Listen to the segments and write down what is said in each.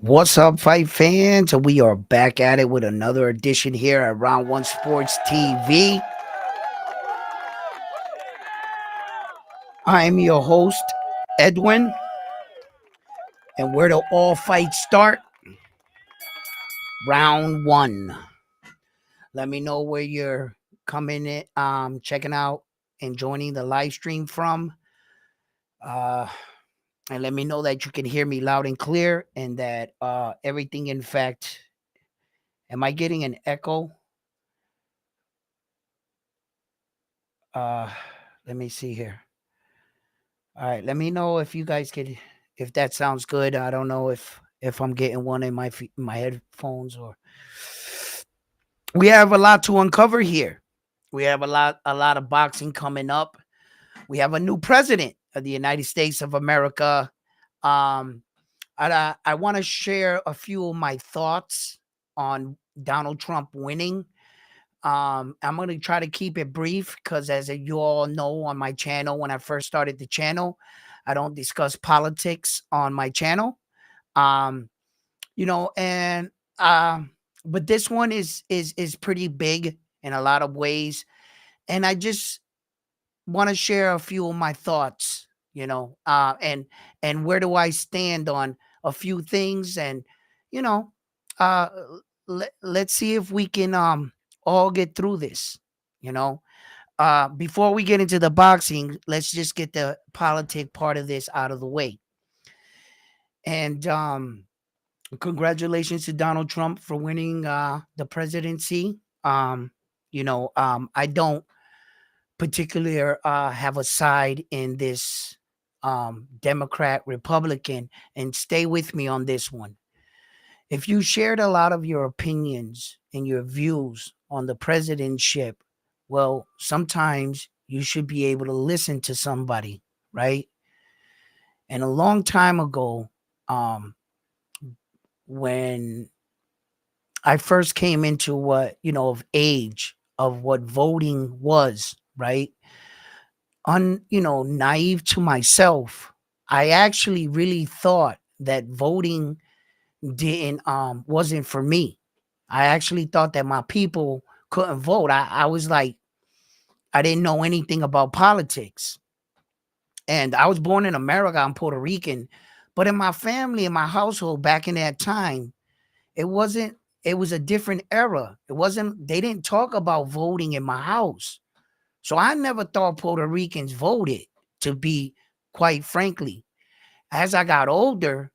What's up, fight fans? We are back at it with another edition here at Round One Sports TV. I am your host, Edwin, and where do all fights start? Round one. Let me know where you're coming in, checking out and joining the live stream from. Uh, and let me know that you can hear me loud and clear and that everything, in fact, am I getting an echo? Uh, Let me see here. All right, let me know if you guys could, if that sounds good. I don't know if I'm getting one in my headphones or. We have a lot to uncover here. We have a lot of boxing coming up. We have a new president of the United States of America. Um, I want to share a few of my thoughts on Donald Trump winning. I'm going to try to keep it brief because, as you all know, on my channel, when I first started the channel, I don't discuss politics on my channel. Um, and but this one is pretty big in a lot of ways, and I just want to share a few of my thoughts. And where do I stand on a few things, and you know, uh, let's see if we can all get through this. You know, before we get into the boxing, let's just get the politic part of this out of the way. And congratulations to Donald Trump for winning the presidency. I don't particularly have a side in this Democrat Republican, and stay with me on this one. If you shared a lot of your opinions and your views on the presidentship, well, sometimes you should be able to listen to somebody, right? And a long time ago, um, when I first came into of age of what voting was, right? Naive to myself, I actually really thought that voting didn't wasn't for me. I actually thought that my people couldn't vote. I was like, I didn't know anything about politics. And I was born in America, I'm Puerto Rican, but in my family, in my household back in that time, it wasn't it was a different era. It wasn't They didn't talk about voting in my house. So I never thought Puerto Ricans voted, to be quite frankly. As I got older,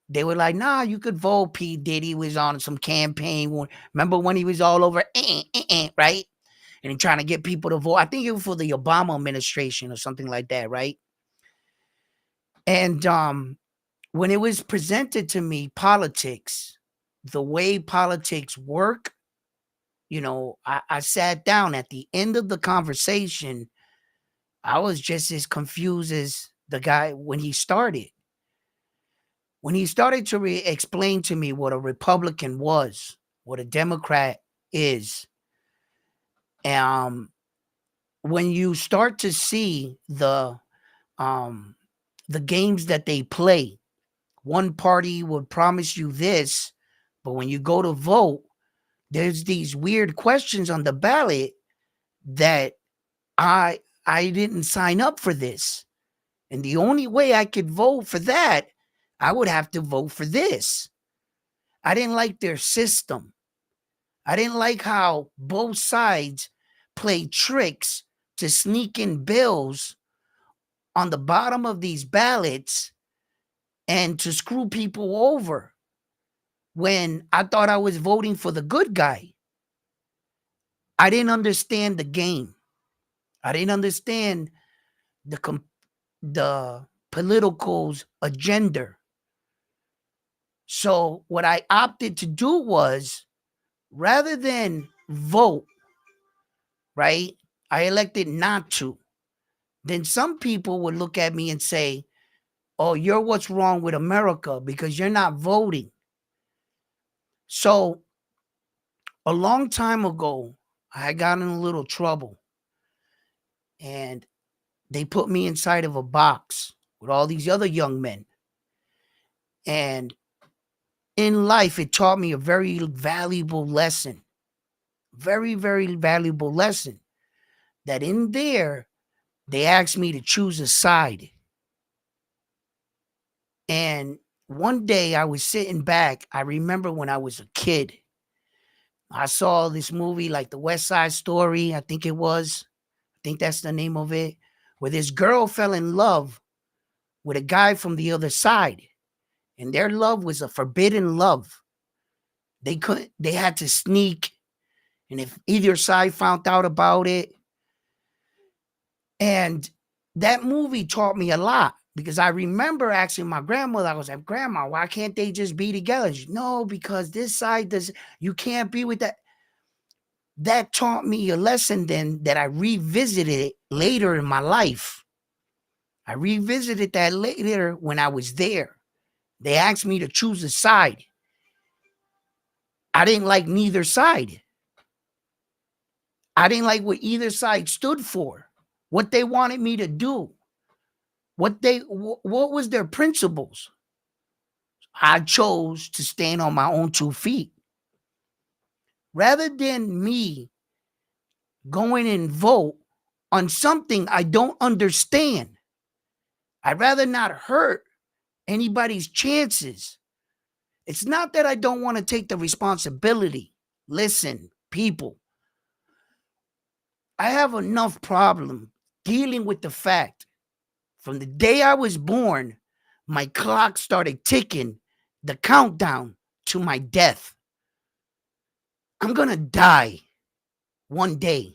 they were like, nah, you could vote. P. Diddy was on some campaign. Remember when he was all over, right? And he trying to get people to vote. I think it was for the Obama administration or something like that, right? And when it was presented to me, politics, the way politics work, I sat down at the end of the conversation. I was just as confused as the guy when he started. When he started to explain to me what a Republican was, what a Democrat is, um, when you start to see um, the games that they play, one party would promise you this, but when you go to vote, there's these weird questions on the ballot that I didn't sign up for this. And the only way I could vote for that, I would have to vote for this. I didn't like their system. I didn't like how both sides played tricks to sneak in bills on the bottom of these ballots and to screw people over when I thought I was voting for the good guy. I didn't understand the game. I didn't understand the the political's agenda. So what I opted to do was, rather than vote, right? I elected not to. Then some people would look at me and say, "Oh, you're what's wrong with America because you're not voting." So a long time ago, I got in a little trouble, and they put me inside of a box with all these other young men. And in life, it taught me a very valuable lesson. Very, very valuable lesson. That in there, they asked me to choose a side. And one day I was sitting back. I remember when I was a kid, I saw this movie like the West Side Story, I think it was. I think that's the name of it, where this girl fell in love with a guy from the other side. And their love was a forbidden love. They had to sneak. And if either side found out about it, and that movie taught me a lot because I remember asking my grandmother, I was like, Grandma, why can't they just be together? She, no, because this side does, you can't be with that. That taught me a lesson then that I revisited it later in my life. I revisited that later when I was there. They asked me to choose a side. I didn't like neither side. I didn't like what either side stood for, what they wanted me to do, what was their principles. I chose to stand on my own 2 feet. Rather than me going and vote on something I don't understand, I'd rather not hurt anybody's chances. It's not that I don't want to take the responsibility. Listen, people, I have enough problem dealing with the fact from the day I was born, my clock started ticking, the countdown to my death. I'm going to die one day.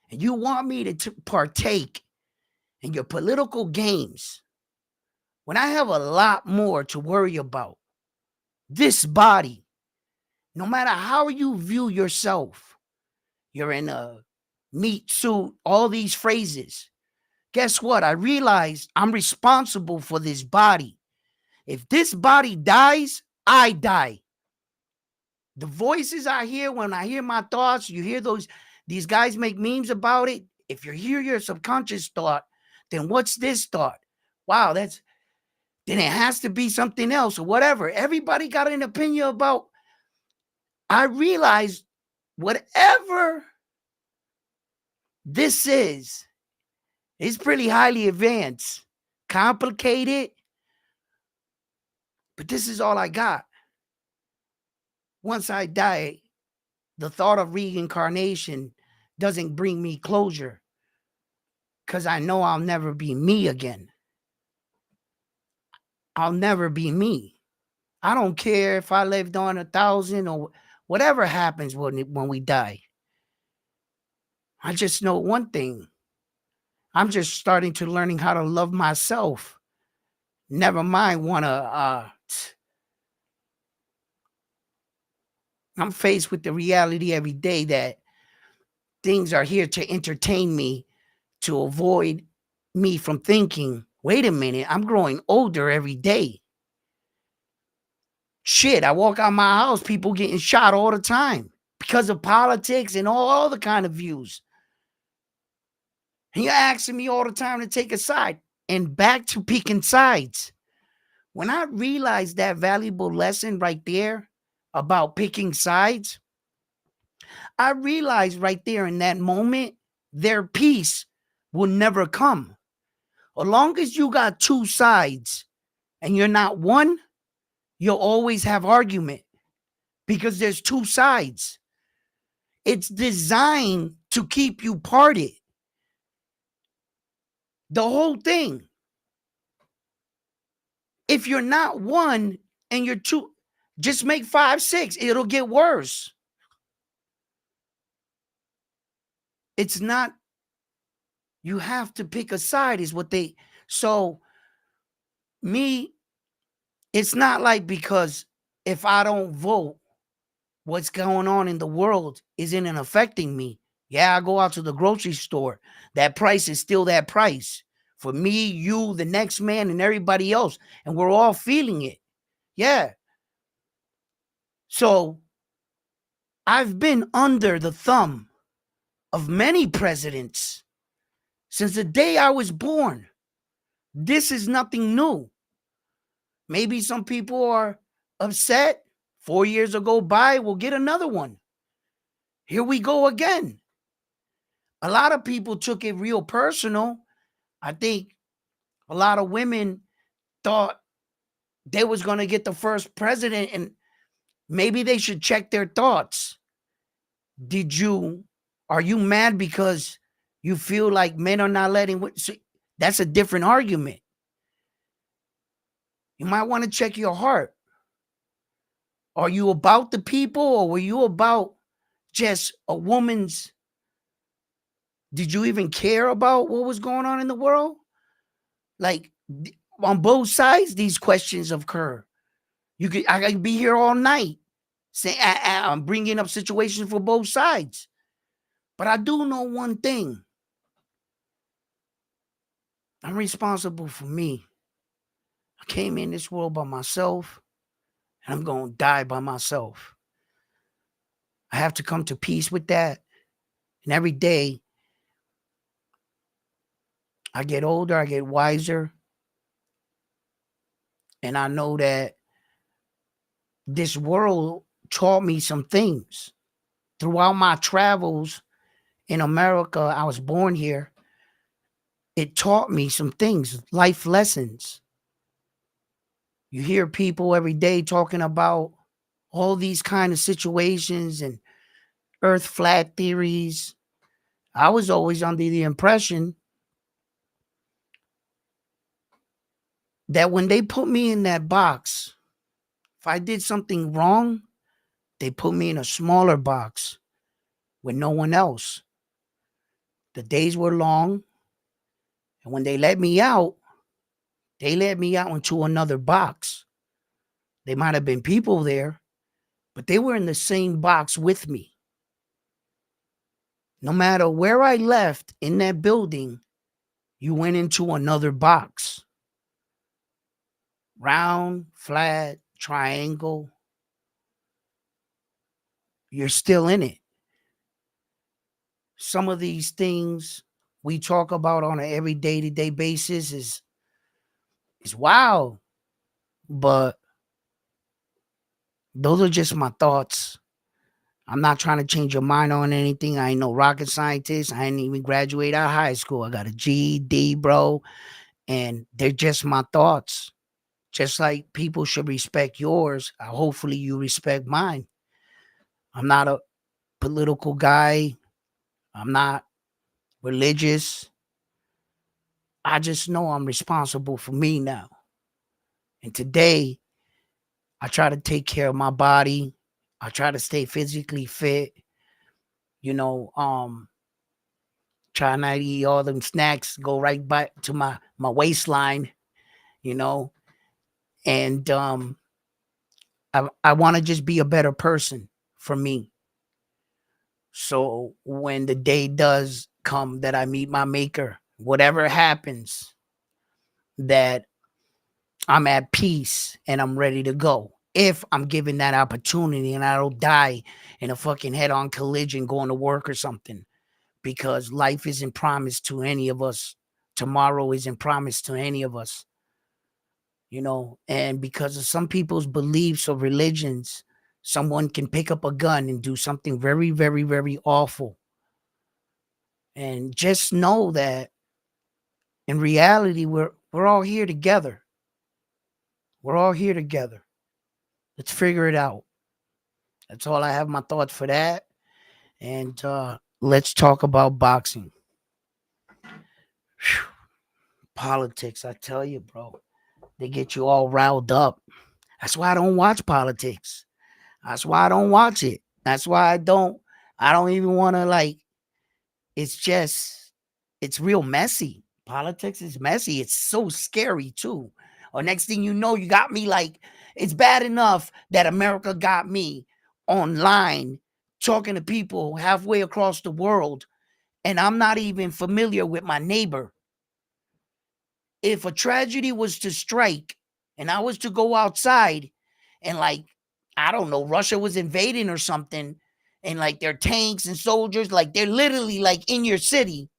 And you want me to partake in your political games when I have a lot more to worry about. This body, no matter how you view yourself, you're in a meat suit, all these phrases. Guess what? I realize I'm responsible for this body. If this body dies, I die. The voices I hear when I hear my thoughts, you hear these guys make memes about it. If you hear your subconscious thought, then what's this thought? Wow, then it has to be something else or whatever. Everybody got an opinion about. I realize whatever this is pretty highly advanced, complicated, but this is all I got. Once I die, the thought of reincarnation doesn't bring me closure because I know I'll never be me again. I'll never be me. I don't care if I lived on 1,000 or whatever happens when we die. I just know one thing. I'm just starting to learning how to love myself. Never mind I'm faced with the reality every day that things are here to entertain me, to avoid me from thinking, wait a minute, I'm growing older every day. Shit, I walk out my house, people getting shot all the time because of politics and all the kind of views. And you're asking me all the time to take a side. And back to picking sides. When I realized that valuable lesson right there about picking sides, I realized right there in that moment, their peace will never come. As long as you got 2 sides and you're not one, you'll always have argument because there's 2 sides. It's designed to keep you parted. The whole thing. If you're not one and you're 2, just make 5, 6. It'll get worse. It's not, you have to pick a side is what they, so me, it's not like because if I don't vote, what's going on in the world isn't affecting me. Yeah, I go out to the grocery store. That price is still that price for me, you, the next man, and everybody else. And we're all feeling it. Yeah. So I've been under the thumb of many presidents since the day I was born. This is nothing new. Maybe some people are upset. 4 years will go by, we'll get another one. Here we go again. A lot of people took it real personal. I think a lot of women thought they was going to get the first president, and maybe they should check their thoughts. Are you mad because you feel like men are not letting? That's a different argument. You might want to check your heart. Are you about the people, or were you about just a woman's? Did you even care about what was going on in the world? Like, on both sides, these questions occur. I could be here all night saying I'm bringing up situations for both sides. But I do know one thing. I'm responsible for me. I came in this world by myself, and I'm going to die by myself. I have to come to peace with that. And every day, I get older, I get wiser. And I know that this world taught me some things. Throughout my travels in America, I was born here. It taught me some things, life lessons. You hear people every day talking about all these kind of situations and earth flat theories. I was always under the impression that when they put me in that box, if I did something wrong, they put me in a smaller box with no one else. The days were long, and when they let me out into another box. They might have been people there, but they were in the same box with me. No matter where I left in that building, you went into another box. Round, flat, triangle. You're still in it. Some of these things we talk about on an every day-to-day basis is wow. But those are just my thoughts. I'm not trying to change your mind on anything. I ain't no rocket scientist. I ain't even graduate out of high school. I got a GED, bro. And they're just my thoughts. Just like people should respect yours, hopefully you respect mine. I'm not a political guy. I'm not religious. I just know I'm responsible for me now. And today, I try to take care of my body. I try to stay physically fit. Try not to eat all them snacks, go right back to my waistline, and I want to just be a better person for me. So when the day does come that I meet my maker, whatever happens, that I'm at peace and I'm ready to go. If I'm given that opportunity and I don't die in a fucking head-on collision going to work or something, because life isn't promised to any of us. Tomorrow isn't promised to any of us. And because of some people's beliefs or religions, someone can pick up a gun and do something very, very, very awful. And just know that in reality, we're all here together. We're all here together. Let's figure it out. That's all I have my thoughts for that. And let's talk about boxing. Whew. Politics, I tell you, bro. They get you all riled up. That's why I don't watch politics. That's why I don't watch it. That's why I don't even want to it's real messy. Politics is messy. It's so scary too. Or next thing you know, you got me it's bad enough that America got me online talking to people halfway across the world, and I'm not even familiar with my neighbor. If a tragedy was to strike and I was to go outside and I don't know, Russia was invading or something, and their tanks and soldiers, they're literally in your city,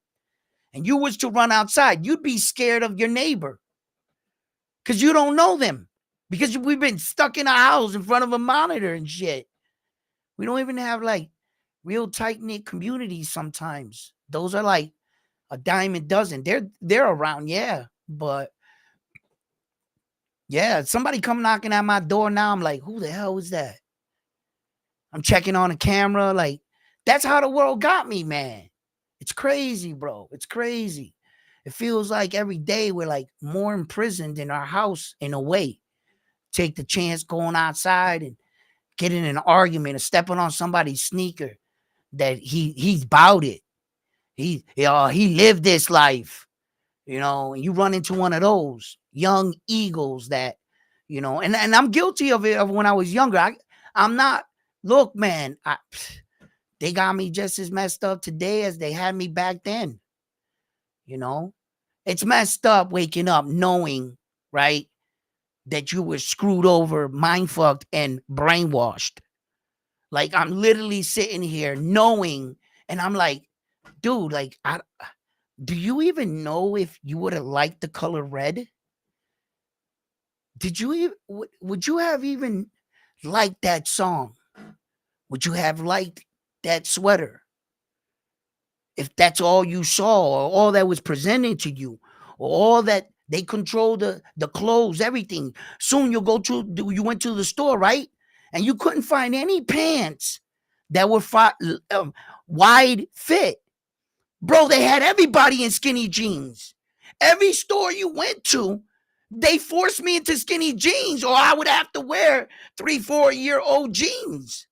and you was to run outside, you'd be scared of your neighbor because you don't know them. because we've been stuck in a house in front of a monitor and shit. We don't even have like real tight-knit communities sometimes. Those are like a dime a dozen. They're around, yeah. But yeah, somebody come knocking at my door now. I'm like, who the hell was that? I'm checking on the camera. Like, that's how the world got me, man. It's crazy, bro. It's crazy. It feels like every day we're like more imprisoned in our house in a way. Take the chance going outside and getting in an argument or stepping on somebody's sneaker that he's about it. He lived this life, and you run into one of those young eagles that, and I'm guilty of it of when I was younger. I'm not, look, man, they got me just as messed up today as they had me back then. It's messed up waking up knowing, right, that you were screwed over, mind fucked, and brainwashed. Like, I'm literally sitting here knowing, and I'm like, dude, like, do you even know if you would have liked the color red? Would you have even liked that song? Would you have liked that sweater? If that's all you saw, or all that was presented to you, or all that they control the clothes, everything. Soon you went to the store, right? And you couldn't find any pants that were wide fit. Bro, they had everybody in skinny jeans. Every store you went to, they forced me into skinny jeans, or I would have to wear 3-4-year-old jeans.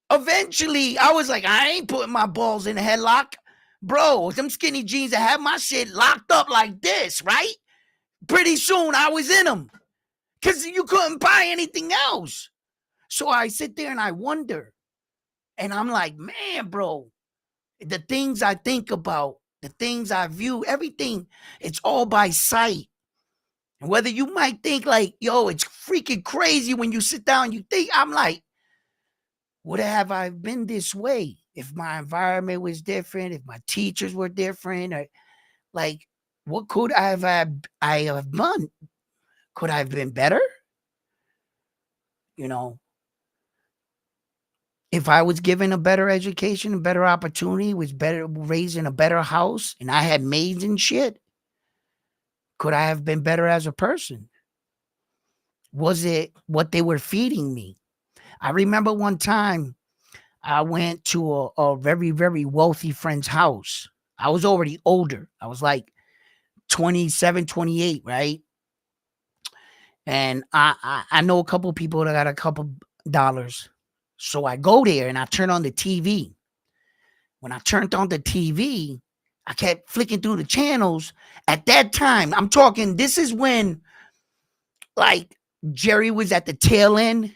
Eventually, I was like, I ain't putting my balls in a headlock. Bro, them skinny jeans that have my shit locked up like this, right? Pretty soon, I was in them. Because you couldn't buy anything else. So I sit there and I wonder. And I'm like, man, bro, the things I think about, the things I view, everything, it's all by sight. And whether you might think like, yo, it's freaking crazy when you sit down and you think, I'm like, would have I been this way if my environment was different, if my teachers were different, or like, what could I have done? Could I have been better? If I was given a better education, a better opportunity, was better raised in a better house, and I had maids and shit, could I have been better as a person? Was it what they were feeding me? I remember one time I went to a very, very wealthy friend's house. I was already older. I was like 27, 28, right? And I know a couple people that got a couple dollars. So I go there and I turn on the TV. When I turned on the TV, I kept flicking through the channels. At that time, I'm talking, this is when like Jerry was at the tail end,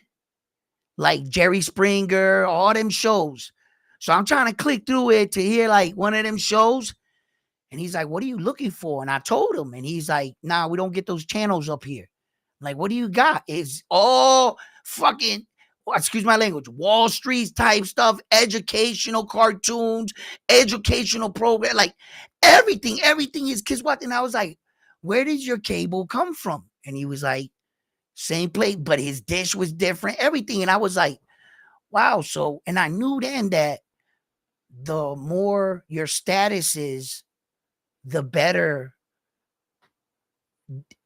like Jerry Springer, all them shows. So I'm trying to click through it to hear like one of them shows. And he's like, what are you looking for? And I told him, and he's like, nah, we don't get those channels up here. I'm like, what do you got? It's all fucking, excuse my language, Wall Street type stuff, educational cartoons, educational program, like everything is kids watching. And I was like, where did your cable come from? And he was like, same plate, but his dish was different, everything. And I was like, wow. So, and I knew then that the more your status is, the better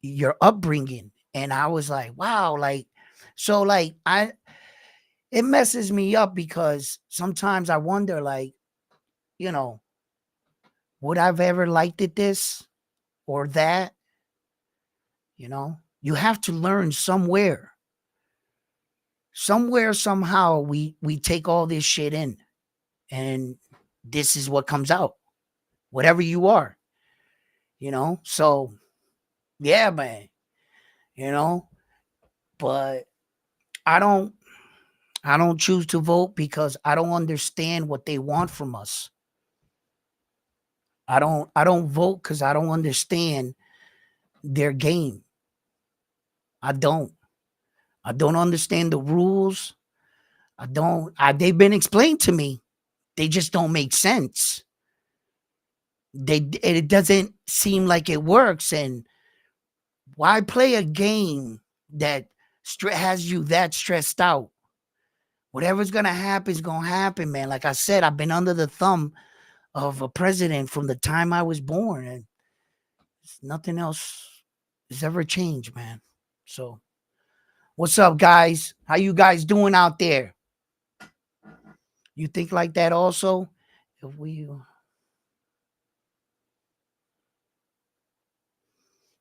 your upbringing. And I was like, wow, like, so like it messes me up because sometimes I wonder, like, would I've ever liked it this or that? You have to learn somewhere. Somewhere, somehow, we take all this shit in, and this is what comes out. Whatever you are, So, yeah, man. But I don't choose to vote because I don't understand what they want from us. I don't vote because I don't understand their game. I don't understand the rules. They've been explained to me. They just don't make sense. It doesn't seem like it works. And Why play a game that has you that stressed out? Whatever's gonna happen is gonna happen, man. Like I said, I've been under the thumb of a president from the time I was born, and nothing else has ever changed, man. So, what's up, guys? How you guys doing out there? You think like that also? If we,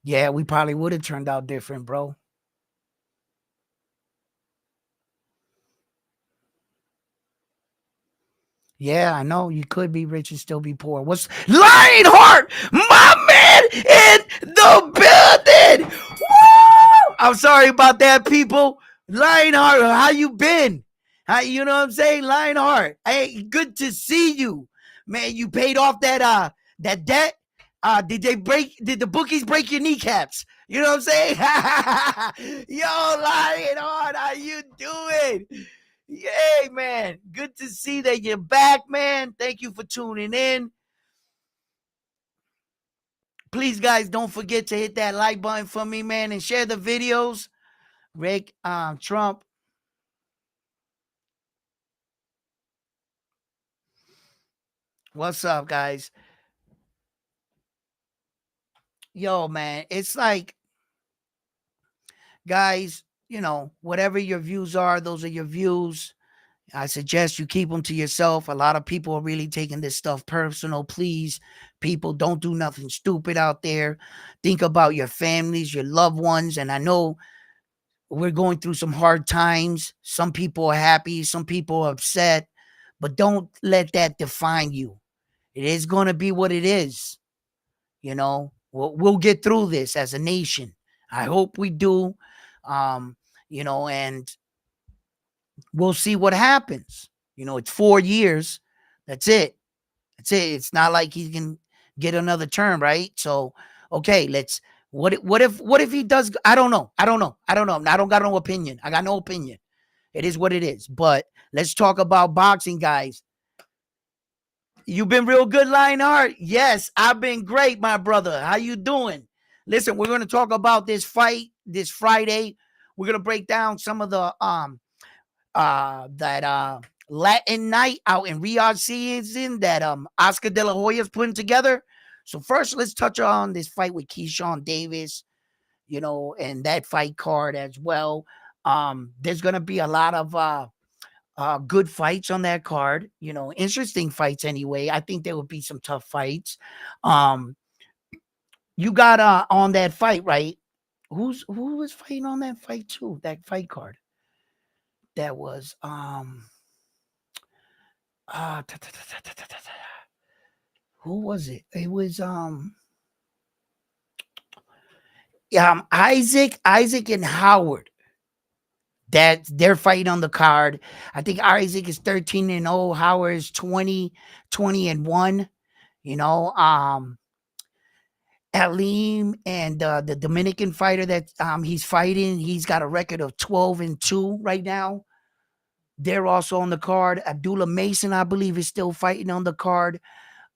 yeah, we probably would have turned out different, bro. Yeah, I know you could be rich and still be poor. What's Lionheart, my man in the building? Woo! I'm sorry about that, people. Lionheart, how you been? How you know what I'm saying, Lionheart? Hey, good to see you, man. You paid off that debt. Did the bookies break your kneecaps? You know what I'm saying? Yo, Lionheart, how you doing? Yay, man. Good to see that you're back, man. Thank you for tuning in. Please, guys, don't forget to hit that like button for me, man, and share the videos. Rick Trump. What's up, guys? Yo, man, it's like, guys, whatever your views are, those are your views. I suggest you keep them to yourself. A lot of people are really taking this stuff personal. Please, people, don't do nothing stupid out there. Think about your families, your loved ones. And I know we're going through some hard times. Some people are happy, some people are upset, but don't let that define you. It is going to be what it is. We'll get through this as a nation. I hope we do. Um, and we'll see what happens. It's 4 years. That's it. That's it. It's not like he can get another term, right? So, okay, let's. What if he does? I don't know. I don't know. I don't know. I don't got no opinion. I got no opinion. It is what it is. But let's talk about boxing, guys. You've been real good, Lionheart. Yes, I've been great, my brother. How you doing? Listen, we're going to talk about this fight this Friday. We're going to break down some of the that Latin night out in Riyadh season that Oscar De La Hoya's putting together. So first, let's touch on this fight with Kayshawn Daavis, and that fight card as well. There's gonna be a lot of good fights on that card. Interesting fights anyway. I think there will be some tough fights. Um, you got on that fight, right? Who was fighting on that fight too? That fight card. That was Ah, who was it? It was yeah, Isaac and Howard. That they're fighting on the card. I think Isaac is 13-0. Howard is 20-1. You know, Alim and the Dominican fighter that he's fighting, he's got a record of 12-2 right now. They're also on the card. Abdullah Mason, I believe, is still fighting on the card.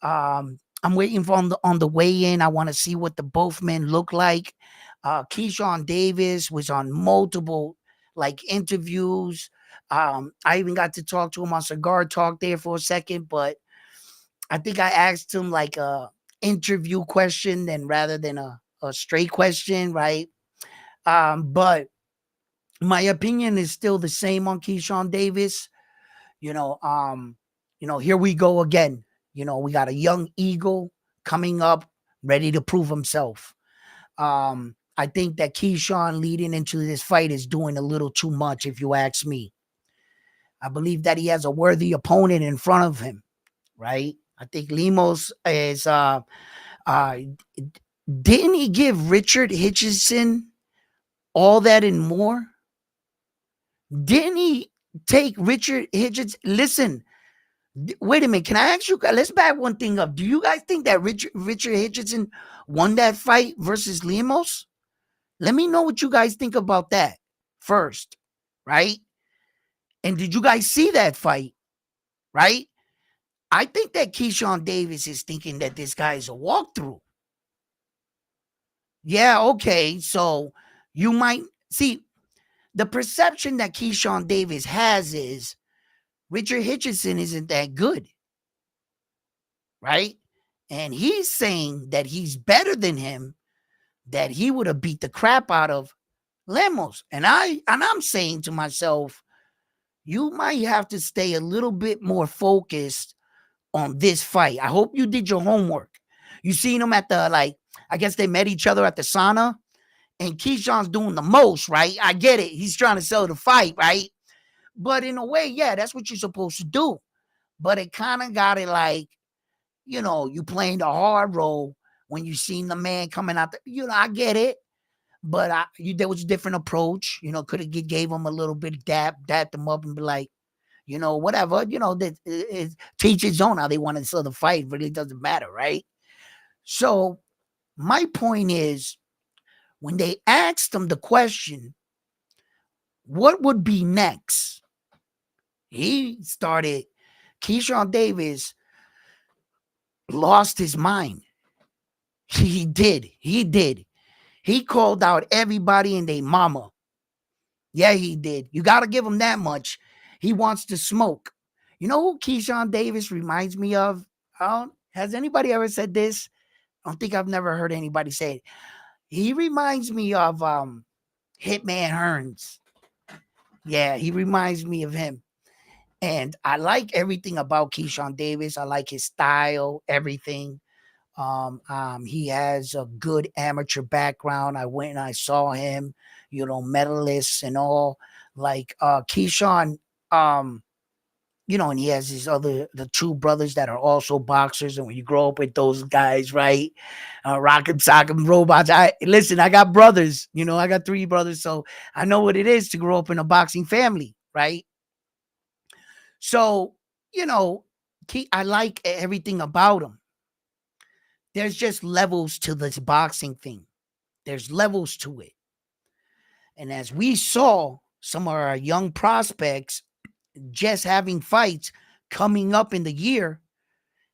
I'm waiting for on the weigh-in. I want to see what the both men look like. Kayshawn Daavis was on multiple interviews. I even got to talk to him on Cigar Talk there for a second, but I think I asked him like a interview question than rather than a straight question, right? But my opinion is still the same on Kayshawn Daavis. You know, um, here we go again. We got a young eagle coming up, ready to prove himself. I think that Kayshawn leading into this fight is doing a little too much, if you ask me. I believe that he has a worthy opponent in front of him, right? I think Lemos is uh didn't he give Richard Hitchison all that and more? Didn't he take Richard Hitchison? Listen, wait a minute. Can I ask you? Let's back one thing up. Do you guys think that Richard Hitchison won that fight versus Lemos? Let me know what you guys think about that first, right? And did you guys see that fight, right? I think that Kayshawn Daavis is thinking that this guy is a walkthrough. Yeah, okay. So you might see the perception that Kayshawn Davis has is Richard Hitchison isn't that good, right? And he's saying that he's better than him, that he would have beat the crap out of Lemos. And I'm saying to myself, you might have to stay a little bit more focused on this fight. I hope you did your homework. You seen them at the I guess they met each other at the sauna, and Keyshawn's doing the most, right? I get it. He's trying to sell the fight, right? But in a way, yeah, that's what you're supposed to do. But it kind of got it you playing the hard role when you seen the man coming out. I get it. But there was a different approach. Could have gave him a little bit of dapped him up and be like, whatever. That teach his own how they want to sell the fight, but it doesn't matter, right? So my point is, when they asked him the question, what would be next? He started. Kayshawn Davis lost his mind. He did. He did. He called out everybody and their mama. Yeah, he did. You got to give him that much. He wants to smoke. You know who Kayshawn Davis reminds me of? Has anybody ever said this? I don't think I've never heard anybody say it. He reminds me of Hitman Hearns. Yeah, he reminds me of him. And I like everything about Kayshawn Davis. I like his style, everything. He has a good amateur background. I went and I saw him, medalists and all. Like Kayshawn, and he has the two brothers that are also boxers. And when you grow up with those guys, right? Rock'em Sock'em Robots. I got brothers, I got three brothers, so I know what it is to grow up in a boxing family, right? So, I like everything about him. There's just levels to this boxing thing. There's levels to it. And as we saw some of our young prospects just having fights coming up in the year,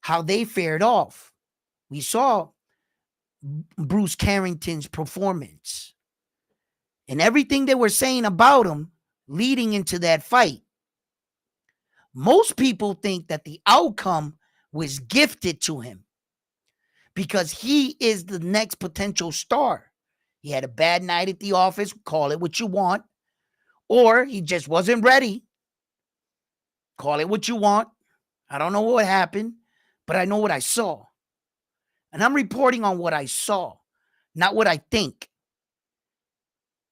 how they fared off. We saw Bruce Carrington's performance and everything they were saying about him leading into that fight. Most people think that the outcome was gifted to him because he is the next potential star. He had a bad night at the office, call it what you want, or he just wasn't ready. Call it what you want. I don't know what happened, but I know what I saw. And I'm reporting on what I saw, not what I think.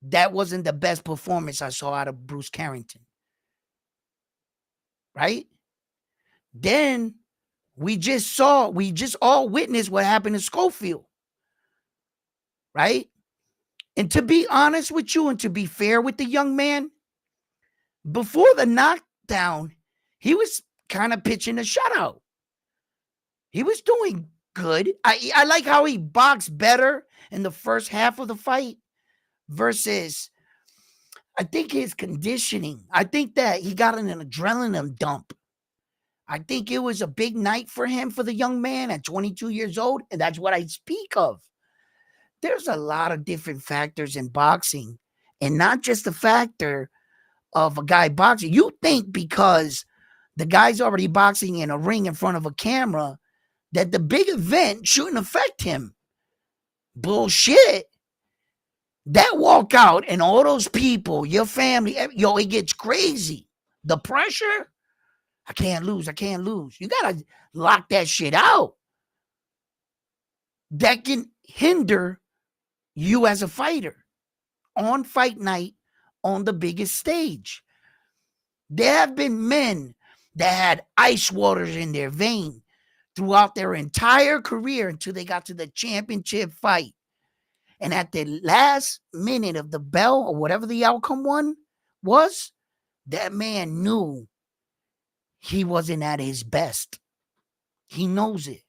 That wasn't the best performance I saw out of Bruce Carrington. Right? Then we just all witnessed what happened in Schofield. Right? And to be honest with you and to be fair with the young man, before the knockdown, he was kind of pitching a shutout. He was doing good. I like how he boxed better in the first half of the fight versus, I think, his conditioning. I think that he got an adrenaline dump. I think it was a big night for him, for the young man at 22 years old, and that's what I speak of. There's a lot of different factors in boxing, and not just the factor of a guy boxing. You think because the guy's already boxing in a ring in front of a camera that the big event shouldn't affect him. Bullshit. That walkout and all those people, your family, it gets crazy. The pressure, I can't lose. You got to lock that shit out. That can hinder you as a fighter on fight night on the biggest stage. There have been men that had ice waters in their vein throughout their entire career until they got to the championship fight. And at the last minute of the bell or whatever the outcome was, that man knew he wasn't at his best. He knows it.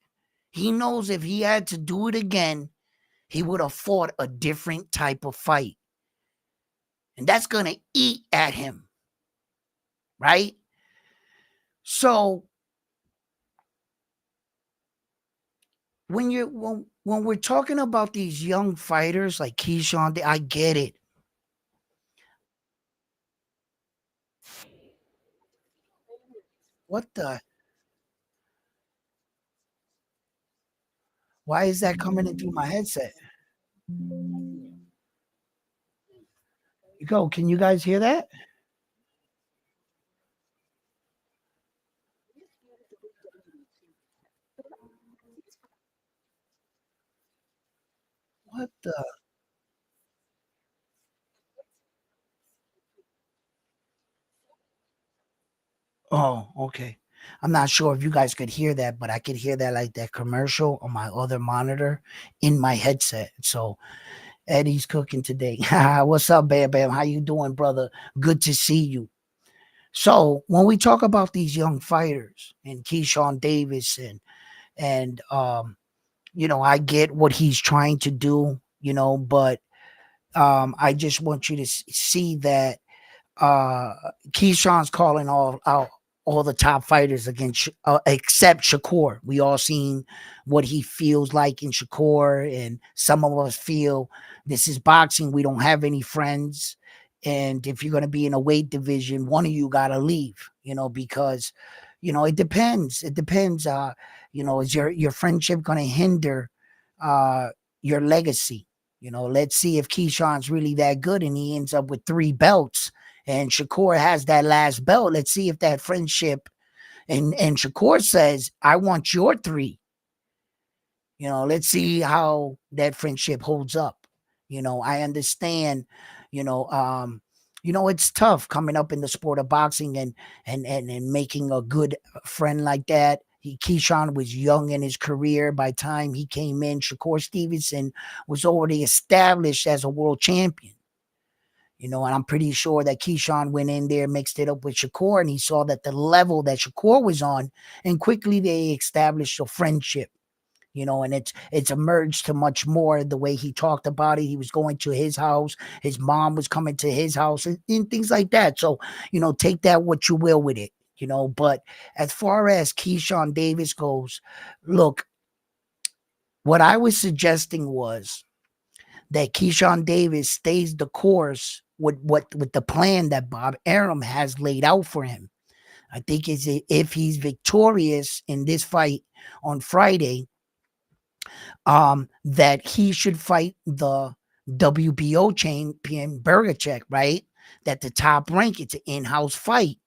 He knows if he had to do it again, he would have fought a different type of fight. And that's going to eat at him. Right? So when when we're talking about these young fighters like Keyshawn, I get it. What the? Why is that coming in through my headset? You go. Can you guys hear that? What the? Oh, okay. I'm not sure if you guys could hear that, but I could hear that like that commercial on my other monitor in my headset. So Eddie's cooking today. What's up, Bam Bam? How you doing, brother? Good to see you. So when we talk about these young fighters and Keyshawn Davis and I get what he's trying to do, but I just want you to see that uh Keyshawn's calling all out all the top fighters against except Shakur. We all seen what he feels like in Shakur, and some of us feel this is boxing. We don't have any friends, and if you're gonna be in a weight division, one of you gotta leave. Because it depends. It depends. Is your friendship gonna hinder uh your legacy? Let's see if Keyshawn's really that good and he ends up with three belts and Shakur has that last belt. Let's see if that friendship and Shakur says, I want your three. Let's see how that friendship holds up. I understand, you know, um, it's tough coming up in the sport of boxing and making a good friend like that. Keyshawn was young in his career. By the time he came in, Shakur Stevenson was already established as a world champion. And I'm pretty sure that Keyshawn went in there, mixed it up with Shakur, and he saw that the level that Shakur was on, and quickly they established a friendship. And it's emerged to much more the way he talked about it. He was going to his house, his mom was coming to his house, and things like that. So, take that what you will with it. But as far as Keyshawn Davis goes, look, what I was suggesting was that Keyshawn Davis stays the course with the plan that Bob Arum has laid out for him. I think is if he's victorious in this fight on Friday, that he should fight the WBO champion Burgacek, right? That the top rank, it's an in-house fight.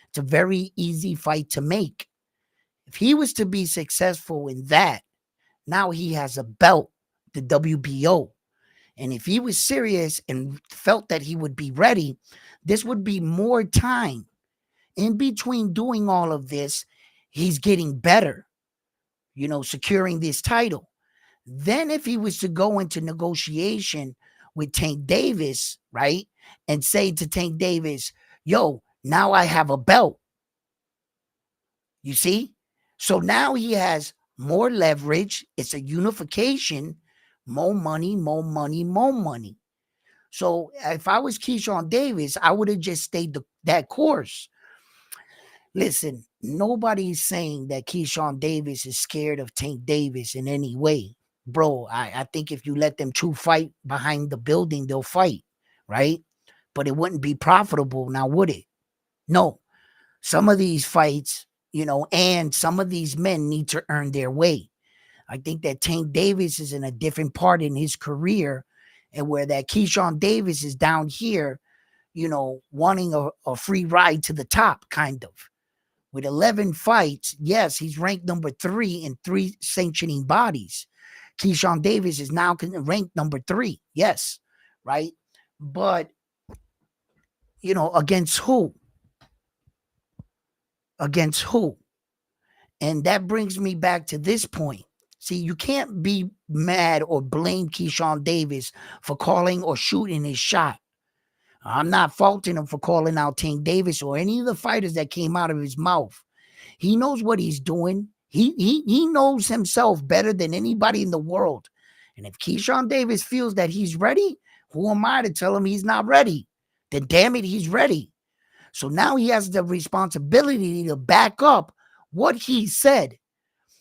It's a very easy fight to make. If he was to be successful in that, now he has a belt, the WBO. And if he was serious and felt that he would be ready, this would be more time. In between doing all of this, he's getting better, securing this title. Then, if he was to go into negotiation with Tank Davis, right, and say to Tank Davis, yo, now I have a belt, you see? So now he has more leverage. It's a unification, more money, more money, more money. So if I was Keyshawn Davis, I would have just stayed that course. Listen, nobody's saying that Keyshawn Davis is scared of Tank Davis in any way. Bro, I think if you let them two fight behind the building, they'll fight, right? But it wouldn't be profitable now, would it? No. Some of these fights, and some of these men need to earn their way. I think that Tank Davis is in a different part in his career, and where that Keyshawn Davis is down here, wanting a free ride to the top, kind of. With 11 fights, yes, he's ranked number 3 in 3 sanctioning bodies. Keyshawn Davis is now ranked number 3, yes, right? But, against who? Against who? And that brings me back to this point. See, you can't be mad or blame Keyshawn Davis for calling or shooting his shot. I'm not faulting him for calling out Tank Davis or any of the fighters that came out of his mouth. He knows what he's doing. He knows himself better than anybody in the world. And if Keyshawn Davis feels that he's ready, who am I to tell him he's not ready? Then damn it, he's ready. So now he has the responsibility to back up what he said.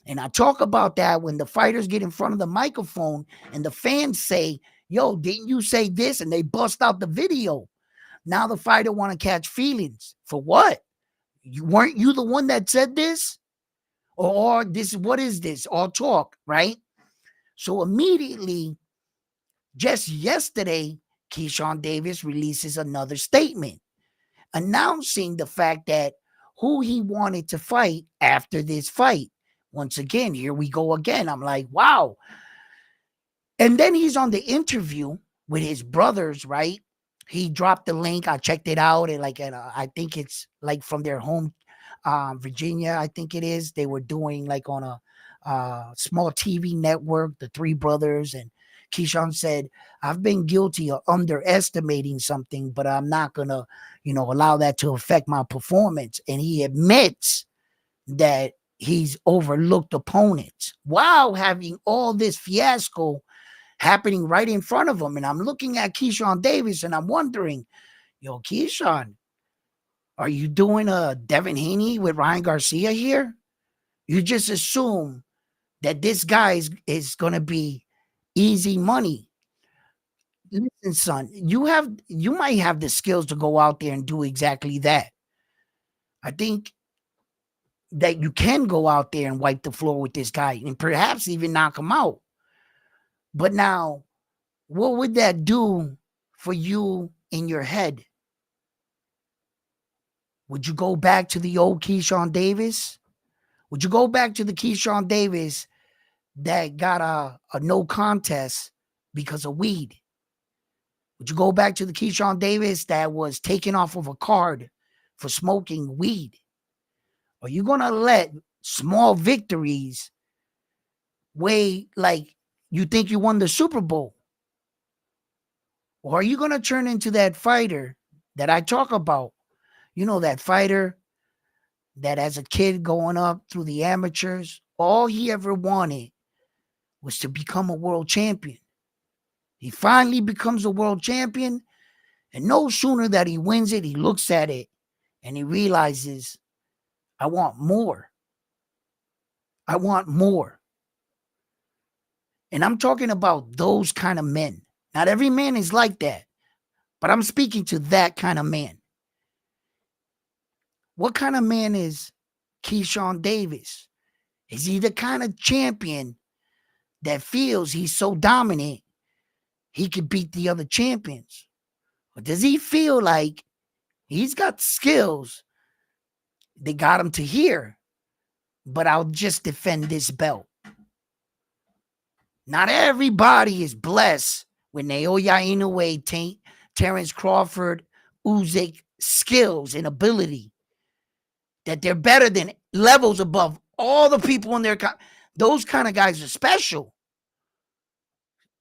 And I talk about that when the fighters get in front of the microphone and the fans say, yo, didn't you say this? And they bust out the video. Now the fighter want to catch feelings. For what? Weren't you the one that said this? Or this, what is this? All talk, right? So immediately, just yesterday, Kayshawn Daavis releases another statement announcing the fact that who he wanted to fight after this fight. Once again, here we go again. I'm like, wow. And then he's on the interview with his brothers, right? He dropped the link. I checked it out. And I think it's like from their home, Virginia, I think it is. They were doing like on a small TV network, the three brothers. And Kayshawn said, I've been guilty of underestimating something, but I'm not going to, allow that to affect my performance. And he admits that he's overlooked opponents while having all this fiasco happening right in front of him. And I'm looking at Kayshawn Daavis and I'm wondering, yo, Kayshawn, are you doing a Devin Haney with Ryan Garcia here? You just assume that this guy is going to be easy money. Listen, son, you might have the skills to go out there and do exactly that. I think that you can go out there and wipe the floor with this guy and perhaps even knock him out. But now, what would that do for you in your head? Would you go back to the old Kayshawn Daavis? Would you go back to the Kayshawn Daavis that got a no contest because of weed? Would you go back to the Kayshawn Daavis that was taken off of a card for smoking weed? Are you going to let small victories weigh like you think you won the Super Bowl? Or are you going to turn into that fighter that I talk about? That fighter that as a kid going up through the amateurs, all he ever wanted was to become a world champion. He finally becomes a world champion, and no sooner that he wins it, he looks at it and he realizes, I want more. I want more. And I'm talking about those kind of men. Not every man is like that, but I'm speaking to that kind of man. What kind of man is Kayshawn Daavis? Is he the kind of champion that feels he's so dominant he could beat the other champions? Or does he feel like he's got skills that got him to here, but I'll just defend this belt? Not everybody is blessed with Naoya Inoue, Terrence Crawford, Usyk skills and ability, that they're better than levels above all the people in their those kind of guys are special.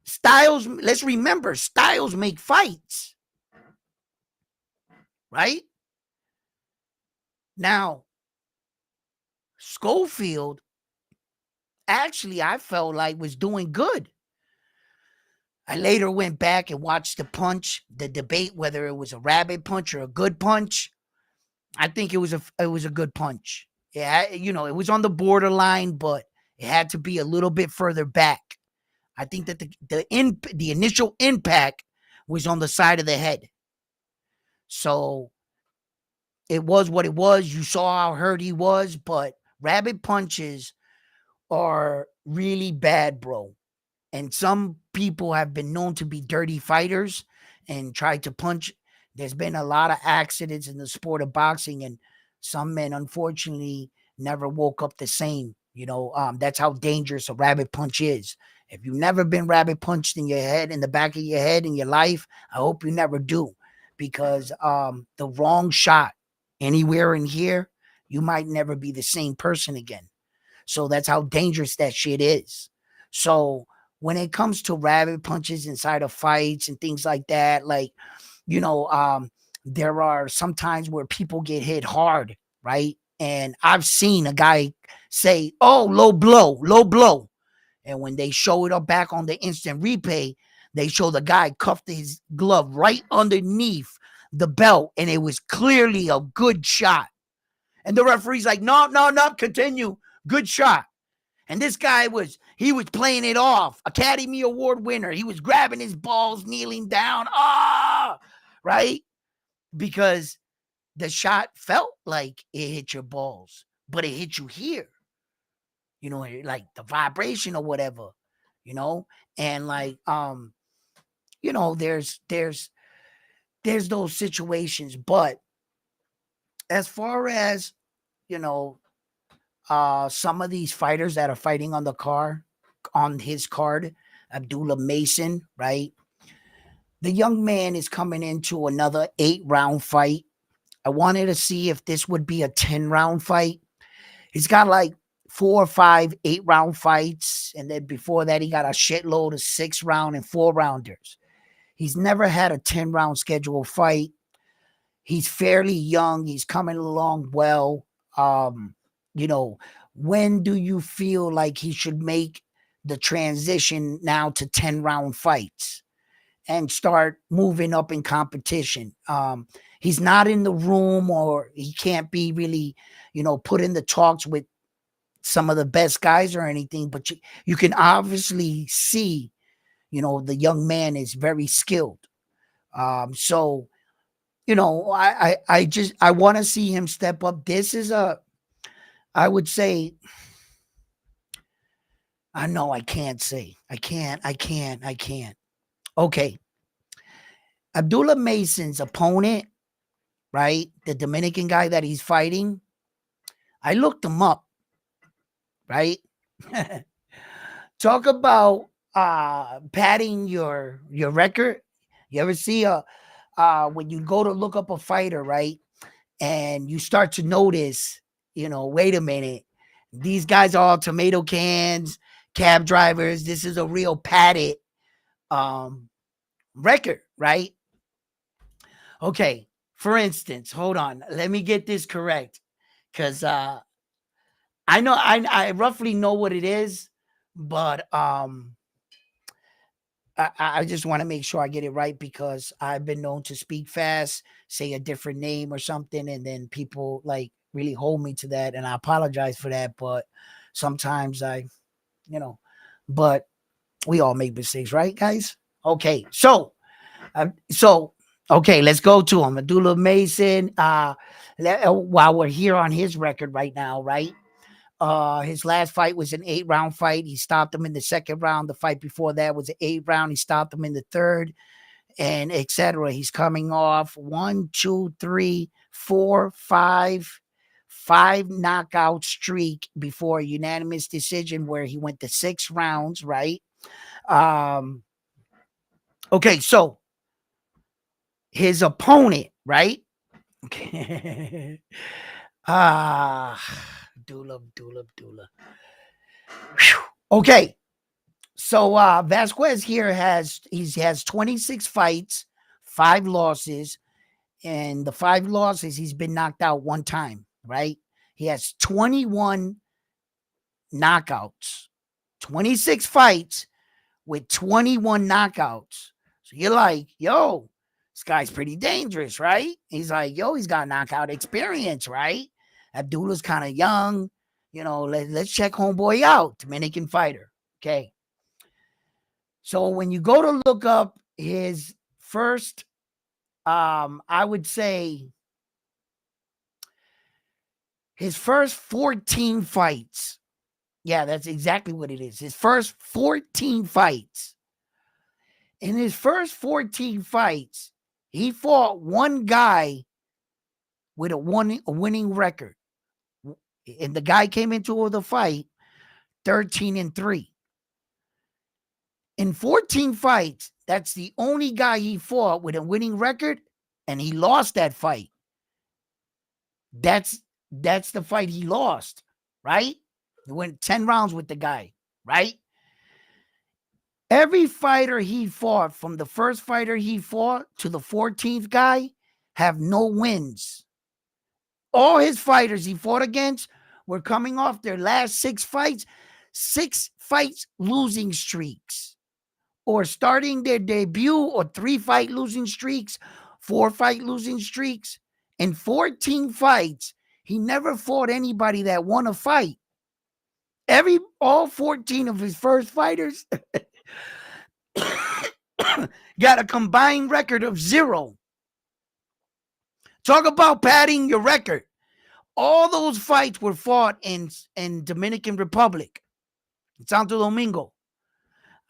Styles, let's remember, styles make fights. Right? Now, Schofield, actually, I felt like was doing good. I later went back and watched the debate, whether it was a rabbit punch or a good punch. I think it was a good punch. Yeah, it was on the borderline, but it had to be a little bit further back. I think that the initial impact was on the side of the head. So it was what it was. You saw how hurt he was, but rabbit punches are really bad, bro. And some people have been known to be dirty fighters and try to punch. There's been a lot of accidents in the sport of boxing, and some men, unfortunately, never woke up the same. That's how dangerous a rabbit punch is. If you've never been rabbit punched in your head, in the back of your head in your life, I hope you never do, because the wrong shot anywhere in here, you might never be the same person again. So that's how dangerous that shit is. So when it comes to rabbit punches inside of fights and things like that, there are some times where people get hit hard, right? And I've seen a guy say, oh, low blow. And when they show it up back on the instant replay, they show the guy cuffed his glove right underneath the belt, and it was clearly a good shot. And the referee's like, no, continue. Good shot. And this guy he was playing it off. Academy Award winner. He was grabbing his balls, kneeling down. Right? Because the shot felt like it hit your balls, but it hit you here. Like the vibration or whatever, and like there's those situations. But as far as some of these fighters that are fighting on his card, Abdullah Mason, right? The young man is coming into another 8-round fight. I wanted to see if this would be a 10-round fight. He's got like 4 or 5 8-round fights. And then before that, he got a shitload of 6-round and 4-rounders. He's never had a 10-round scheduled fight. He's fairly young. He's coming along well. When do you feel like he should make the transition now to 10-round fights and start moving up in competition? He's not in the room, or he can't be really, put in the talks with some of the best guys or anything, but you can obviously see, the young man is very skilled. So, I want to see him step up. This is I would say, I know I can't say. I can't. Okay. Abdullah Mason's opponent, right? The Dominican guy that he's fighting, I looked him up, right? Talk about padding your record. You ever see when you go to look up a fighter, right? And you start to notice, wait a minute, these guys are all tomato cans, cab drivers. This is a real padded record, right? Okay, for instance, hold on. Let me get this correct, because I know I roughly know what it is, but I just want to make sure I get it right, because I've been known to speak fast, say a different name or something, and then people like really hold me to that, and I apologize for that. But sometimes but we all make mistakes, right, guys? Okay, so okay, let's go to him. Abdullah Mason. While we're here on his record right now, right? His last fight was an 8-round fight. He stopped him in the 2nd round. The fight before that was an 8-round. He stopped him in the 3rd, and etc. He's coming off 1, 2, 3, 4, 5 knockout streak before a unanimous decision where he went to 6 rounds, right? Okay, so his opponent, right? Okay. Dula. Okay. So Vasquez here has 26 fights, 5 losses, and the 5 losses he's been knocked out 1 time, right? He has 21 knockouts, 26 fights with 21 knockouts. So you're like, yo, this guy's pretty dangerous, right? He's like, yo, he's got knockout experience, right? Abdullah's kind of young. Let's check homeboy out. Dominican fighter. Okay. So when you go to look up his first, I would say his first 14 fights. Yeah, that's exactly what it is. His first 14 fights. In his first 14 fights, he fought 1 guy with a winning record. And the guy came into the fight 13-3. In 14 fights, that's the only guy he fought with a winning record, and he lost that fight. That's the fight he lost, right? He went 10 rounds with the guy, right? Every fighter he fought, from the first fighter he fought to the 14th guy, have no wins. All his fighters he fought against were coming off their last 6 fights, 6 fights losing streaks, or starting their debut, or 3-fight losing streaks, 4-fight losing streaks. In 14 fights, he never fought anybody that won a fight. All 14 of his first fighters got a combined record of 0. Talk about padding your record. All those fights were fought in Dominican Republic, Santo Domingo.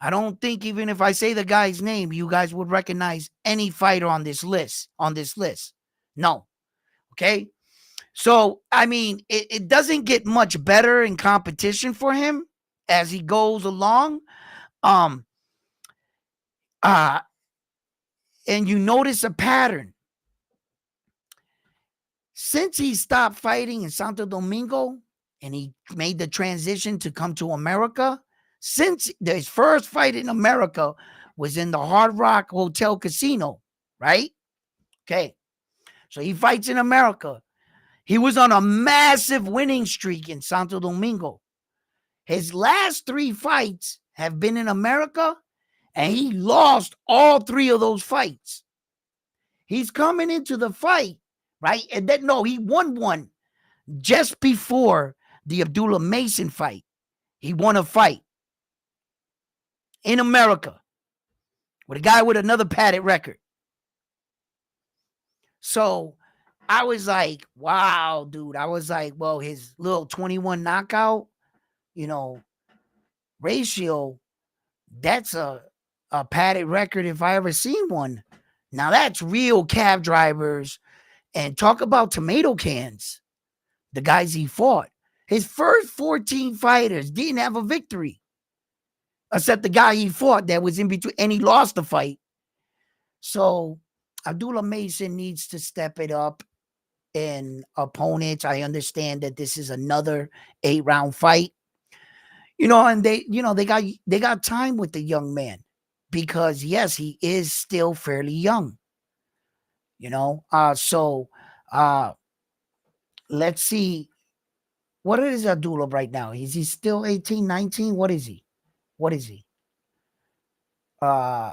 I don't think even if I say the guy's name, you guys would recognize any fighter on this list. No. Okay. So, I mean, it doesn't get much better in competition for him as he goes along. And you notice a pattern. Since he stopped fighting in Santo Domingo and he made the transition to come to America, since his first fight in America was in the Hard Rock Hotel Casino, right? Okay. So he fights in America. He was on a massive winning streak in Santo Domingo. His last 3 fights have been in America, and he lost all 3 of those fights. He's coming into the fight, right? And then, no, he won one just before the Abdullah Mason fight. He won a fight in America with a guy with another padded record. So I was like, wow, dude. I was like, well, his little 21 knockout, ratio, that's a padded record if I ever seen one. Now that's real cab drivers. And talk about tomato cans, the guys he fought. His first 14 fighters didn't have a victory, except the guy he fought that was in between, and he lost the fight. So Abdullah Mason needs to step it up in opponents. I understand that this is another 8-round fight, and they got time with the young man because yes, he is still fairly young. So let's see. What is Abdullah right now? Is he still 18, 19? What is he?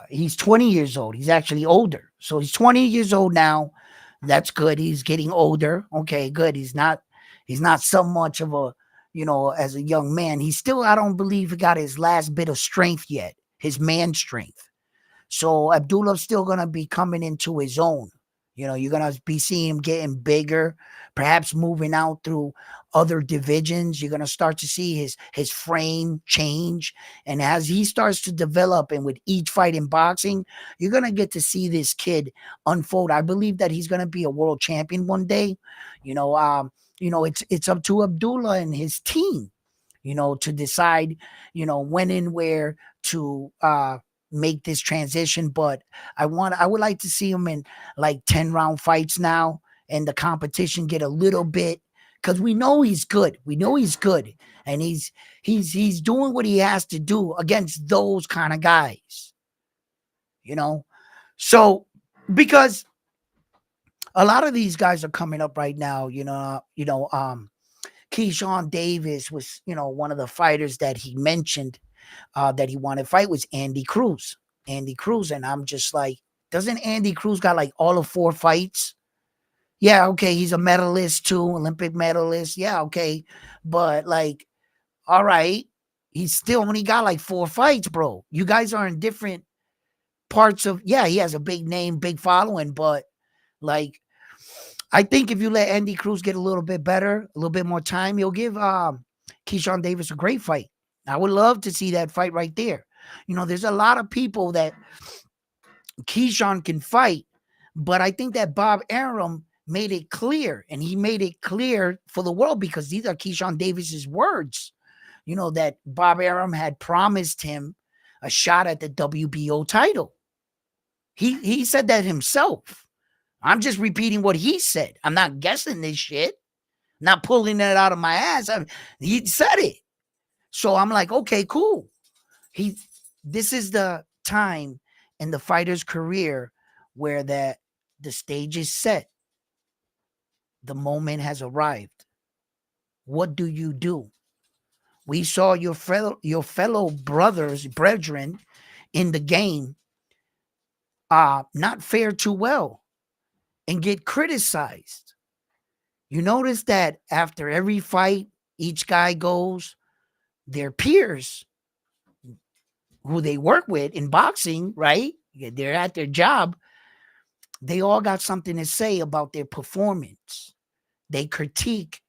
He's 20 years old. He's actually older. So he's 20 years old now. That's good. He's getting older. Okay, good. He's not so much of a, as a young man. He's still, I don't believe he got his last bit of strength yet, his man strength. So Abdullah's still going to be coming into his own. You're going to be seeing him getting bigger, perhaps moving out through other divisions. You're going to start to see his frame change. And as he starts to develop, and with each fight in boxing, you're going to get to see this kid unfold. I believe that he's going to be a world champion one day. It's up to Abdullah and his team, to decide, when and where to make this transition. But I would like to see him in like 10-round fights now, and the competition get a little bit, because we know he's good. And he's doing what he has to do against those kind of guys. So because a lot of these guys are coming up right now, Kayshawn Daavis was, one of the fighters that he mentioned that he wanted to fight was Andy Cruz. And I'm just like, doesn't Andy Cruz got like all of 4 fights? Yeah, okay, he's a medalist too, Olympic medalist. Yeah, okay. But like, all right, he's still only got like 4 fights, bro. You guys are in different parts of, he has a big name, big following, but like, I think if you let Andy Cruz get a little bit better, a little bit more time, he'll give Kayshawn Daavis a great fight. I would love to see that fight right there. There's a lot of people that Kayshawn can fight, but I think that Bob Arum made it clear, and he made it clear for the world, because these are Kayshawn Davis's words, that Bob Arum had promised him a shot at the WBO title. He said that himself. I'm just repeating what he said. I'm not guessing this shit. I'm not pulling it out of my ass. He said it. So I'm like, okay, cool. This is the time in the fighter's career where the stage is set. The moment has arrived. What do you do? We saw your fellow brethren in the game not fare too well and get criticized. You notice that after every fight, each guy goes, their peers who they work with in boxing, right? They're at their job. They all got something to say about their performance. They critique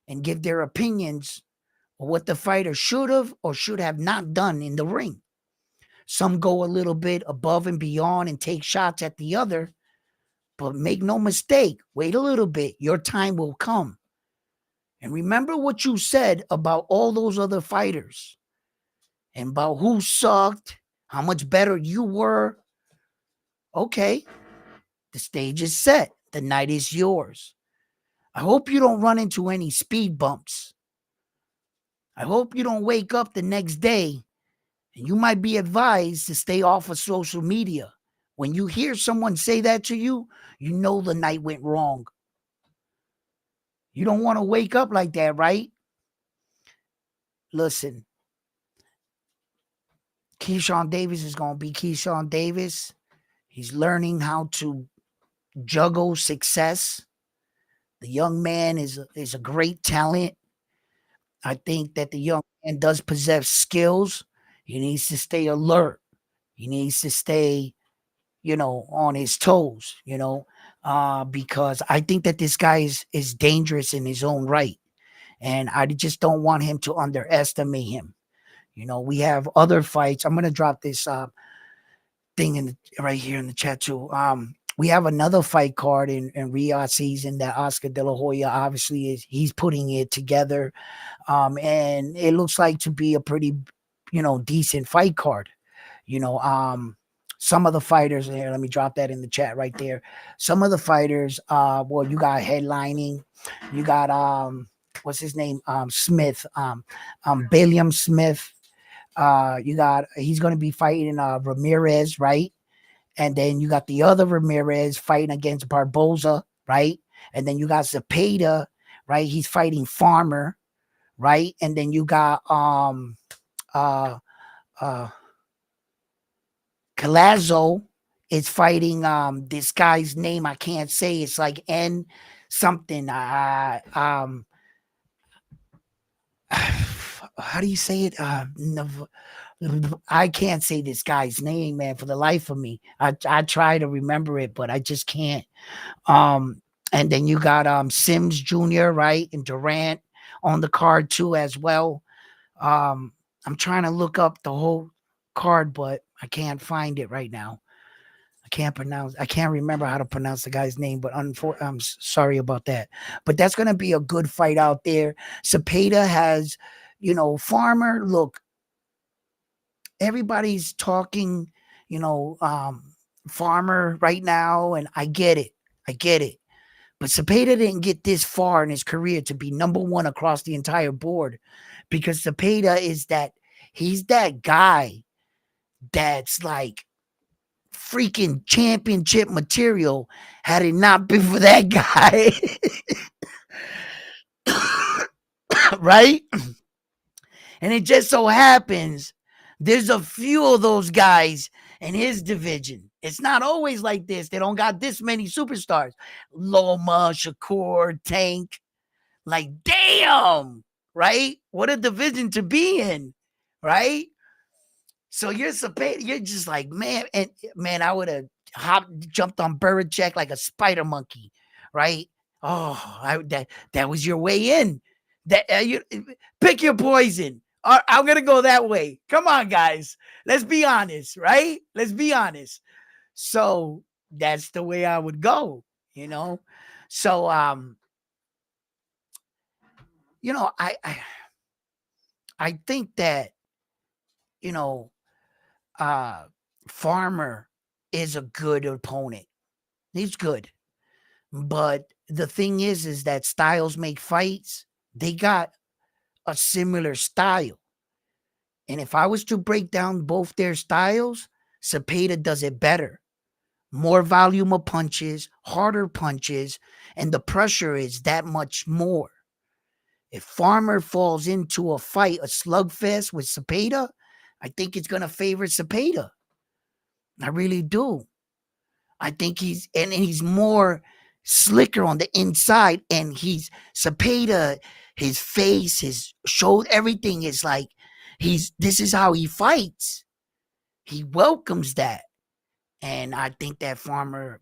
and give their opinions on what the fighter should have or should have not done in the ring. Some go a little bit above and beyond and take shots at the other, but make no mistake, wait a little bit. Your time will come. And remember what you said about all those other fighters and about who sucked, how much better you were. Okay, the stage is set. The night is yours. I hope you don't run into any speed bumps. I hope you don't wake up the next day and you might be advised to stay off of social media. When you hear someone say that to you, you know the night went wrong. You don't want to wake up like that, right? Listen, Kayshawn Daavis is going to be Kayshawn Daavis. He's learning how to juggle success. The young man is a great talent. I think that the young man does possess skills. He needs to stay alert. He needs to stay, on his toes, because I think that this guy is dangerous in his own right. And I just don't want him to underestimate him. We have other fights. I'm going to drop this thing right here in the chat too. We have another fight card in Riyadh season that Oscar De La Hoya obviously he's putting it together. And it looks like to be a pretty, decent fight card. Some of the fighters here, let me drop that in the chat right there. Some of the fighters, you got headlining, you got what's his name? Smith, Billiam Smith. He's going to be fighting Ramirez, right? And then you got the other Ramirez fighting against Barboza, right? And then you got Zepeda, right? He's fighting Farmer, right? And then you got Calazzo is fighting this guy's name I can't say. It's like N something. How do you say it? I can't say this guy's name, man, for the life of me. I try to remember it, but I just can't. And then you got Sims Jr., right? And Durant on the card too as well. I'm trying to look up the whole card, but I can't find it right now. I can't remember how to pronounce the guy's name, but I'm sorry about that. But that's going to be a good fight out there. Zepeda has, Farmer. Look, everybody's talking, Farmer right now, and I get it. But Zepeda didn't get this far in his career to be number one across the entire board because Zepeda he's that guy that's like freaking championship material had it not been for that guy. Right? And it just so happens there's a few of those guys in his division. It's not always like this. They don't got this many superstars. Loma, Shakur, Tank. Like, damn, right? What a division to be in, right? So you're just like, man, and man, I would have jumped on Belichick like a spider monkey, right? Oh, that was your way in. That you pick your poison. I'm gonna go that way. Come on, guys. Let's be honest, right? Let's be honest. So that's the way I would go, So I think that Farmer is a good opponent. He's good. But the thing is that styles make fights. They got a similar style. And if I was to break down both their styles, Zepeda does it better. More volume of punches, harder punches, and the pressure is that much more. If Farmer falls into a fight, a slugfest with Zepeda, I think it's going to favor Zepeda. I really do. I think he's more slicker on the inside, and he's Zepeda, his face, his shoulder, everything is like This is how he fights. He welcomes that. And I think that Farmer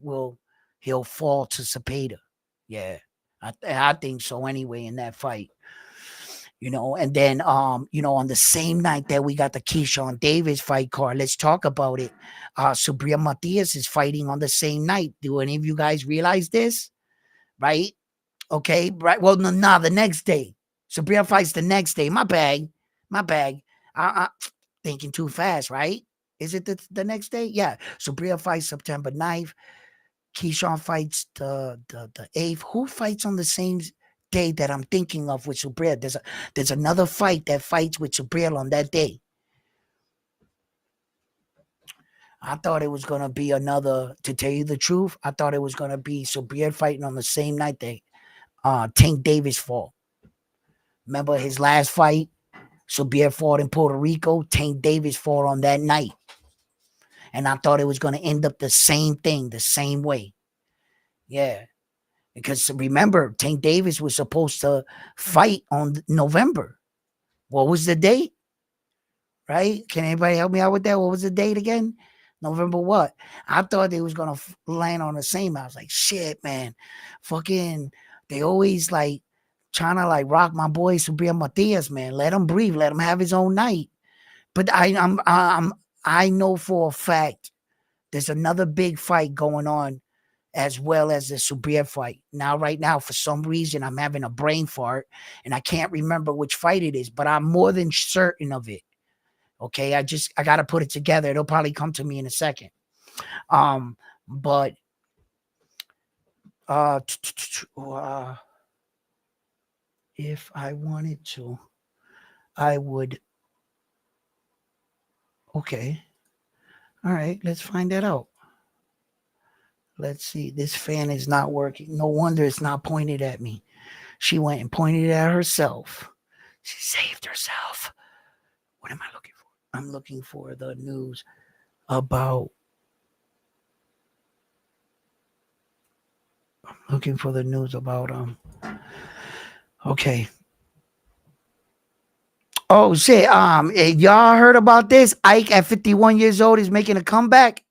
he'll fall to Cepeda. Yeah. I think so anyway in that fight. And then on the same night that we got the Kayshawn Daavis fight card, let's talk about it. Subriel Matias is fighting on the same night. Do any of you guys realize this? Right? Okay, right. Well, no, the next day. Subriel fights the next day. My bag. I thinking too fast, right? Is it the next day? Yeah. Subriel fights September 9th. Kayshawn fights the 8th. Who fights on the same day that I'm thinking of with Subriel? There's another fight that fights with Subriel on that day. I thought it was gonna be another. To tell you the truth, I thought it was gonna be Subriel fighting on the same night that Tank Davis fought. Remember his last fight? Subriel fought in Puerto Rico. Tank Davis fought on that night. And I thought it was going to end up the same thing, the same way. Yeah. Because remember, Tank Davis was supposed to fight on November. What was the date? Right? Can anybody help me out with that? What was the date again? November what? I thought they was going to land on the same. I was like, shit, man. Fucking, they always like trying to like rock my boy Subriel Matias, man. Let him breathe. Let him have his own night. But I know for a fact there's another big fight going on as well as the Subriel fight. Now, right now, for some reason, I'm having a brain fart and I can't remember which fight it is, but I'm more than certain of it. Okay, I got to put it together. It'll probably come to me in a second. But if I wanted to, I would. Okay. All right, let's find that out. Let's see. This fan is not working. No wonder it's not pointed at me. She went and pointed at herself. She saved herself. What am I looking for? I'm looking for the news about. I'm looking for the news about Okay. Oh shit. Y'all heard about this? Ike at 51 years old is making a comeback.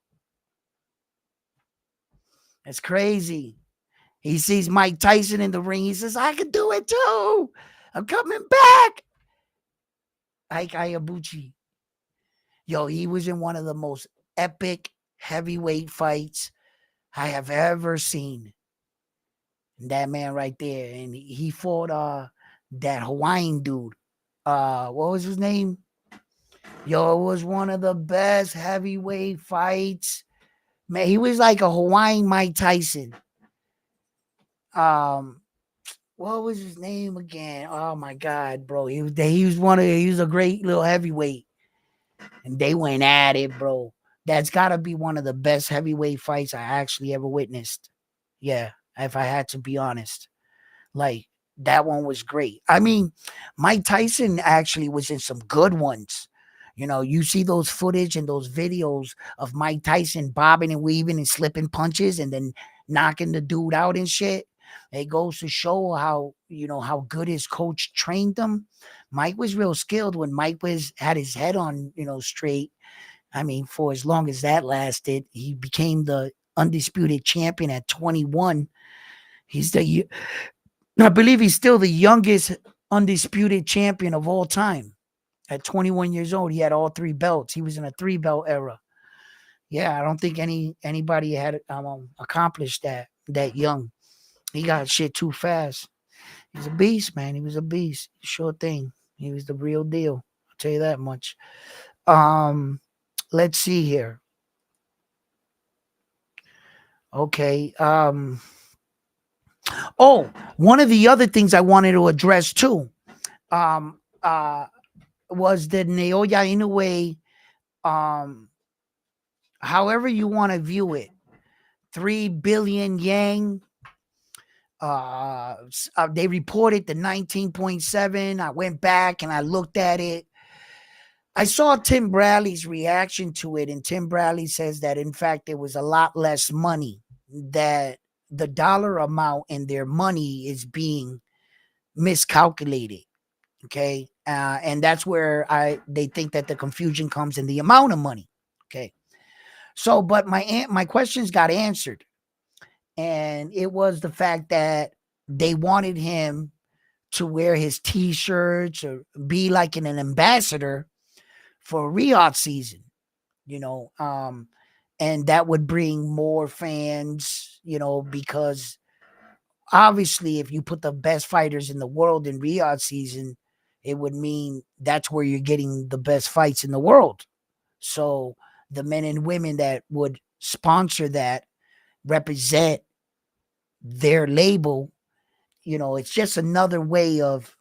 That's crazy. He sees Mike Tyson in the ring. He says, I can do it too. I'm coming back. Ike Iwabuchi. Yo, he was in one of the most epic heavyweight fights I have ever seen. And that man right there. And he fought that Hawaiian dude. What was his name? Yo, it was one of the best heavyweight fights. Man, he was like a Hawaiian Mike Tyson. What was his name again? Oh my God, bro. He was a great little heavyweight. And they went at it, bro. That's gotta be one of the best heavyweight fights I actually ever witnessed. Yeah, if I had to be honest. Like, that one was great. I mean, Mike Tyson actually was in some good ones. You see those footage and those videos of Mike Tyson bobbing and weaving and slipping punches and then knocking the dude out and shit. It goes to show how good his coach trained him. Mike was real skilled when Mike had his head on, straight. I mean, for as long as that lasted, he became the undisputed champion at 21. I believe he's still the youngest undisputed champion of all time. At 21 years old, he had all 3 belts. He was in a 3-belt era. Yeah, I don't think anybody had accomplished that young. He got shit too fast. He's a beast, man. He was a beast. Sure thing. He was the real deal. I'll tell you that much. Let's see here. Okay. One of the other things I wanted to address too, was the Naoya Inoue, however you want to view it, 3 billion yang. They reported the 19.7. I went back and I looked at it. I saw Tim Bradley's reaction to it, and Tim Bradley says that in fact there was a lot less money, that the dollar amount in their money is being miscalculated. Okay. And that's where they think that the confusion comes in the amount of money. Okay. So, but my questions got answered. And it was the fact that they wanted him to wear his t-shirts or be like an ambassador for Riyadh season, you know, and that would bring more fans, because obviously if you put the best fighters in the world in Riyadh season, it would mean that's where you're getting the best fights in the world. So the men and women that would sponsor that represent their label, it's just another way of,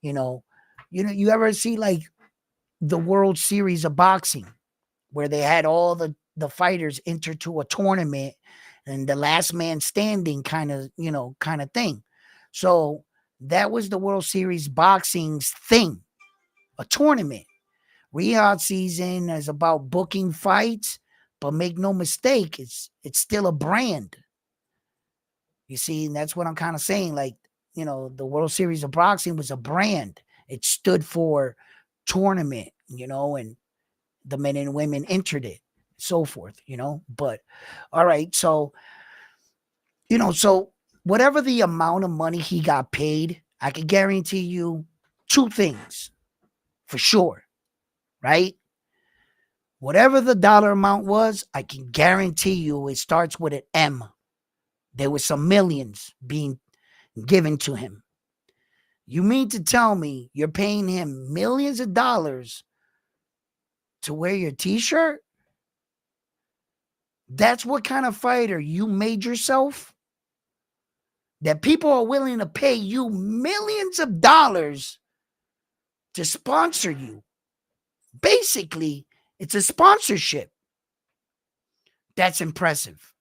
you know, you ever see like the World Series of boxing where they had all the fighters enter to a tournament and the last man standing kind of thing. So that was the World Series boxing's thing, a tournament. Riyadh season is about booking fights, but make no mistake, it's still a brand. You see, and that's what I'm kind of saying. Like, the World Series of boxing was a brand. It stood for tournament, and the men and women entered it, so forth. But all right, so whatever the amount of money he got paid, I can guarantee you two things for sure, right? Whatever the dollar amount was, I can guarantee you it starts with an M. There was some millions being given to him. You mean to tell me you're paying him millions of dollars to wear your t-shirt? That's what kind of fighter you made yourself? That people are willing to pay you millions of dollars to sponsor you. Basically, it's a sponsorship. That's impressive.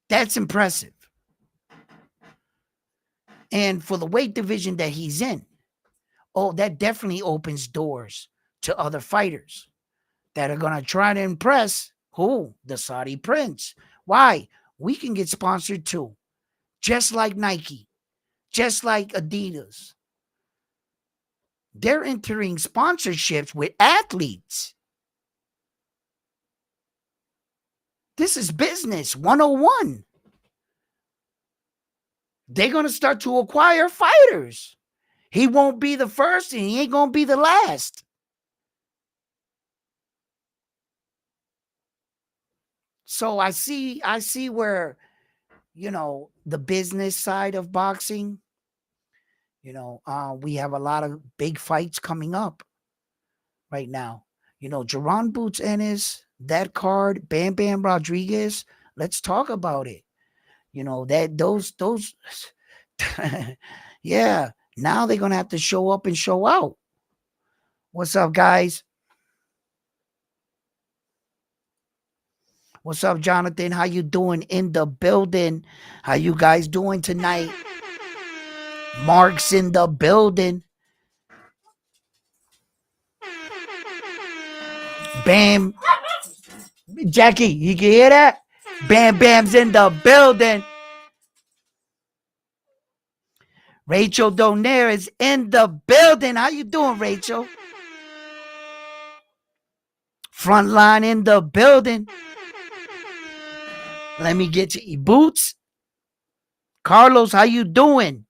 That's impressive. And for the weight division that he's in, that definitely opens doors to other fighters that are going to try to impress who? The Saudi prince. Why? We can get sponsored too. Just like Nike, just like Adidas. They're entering sponsorships with athletes. This is business 101. They're going to start to acquire fighters. He won't be the first and he ain't going to be the last. So I see where, the business side of boxing, we have a lot of big fights coming up right now. Jerron Boots Ennis, that card, Bam Bam Rodriguez. Let's talk about it. That those yeah. Now they're gonna have to show up and show out. What's up, guys? What's up, Jonathan? How you doing in the building? How you guys doing tonight? Mark's in the building. Bam. Jackie, you can hear that? Bam Bam's in the building. Rachel Donaire is in the building. How you doing, Rachel? Frontline in the building. Let me get you. Boots. Carlos, how you doing?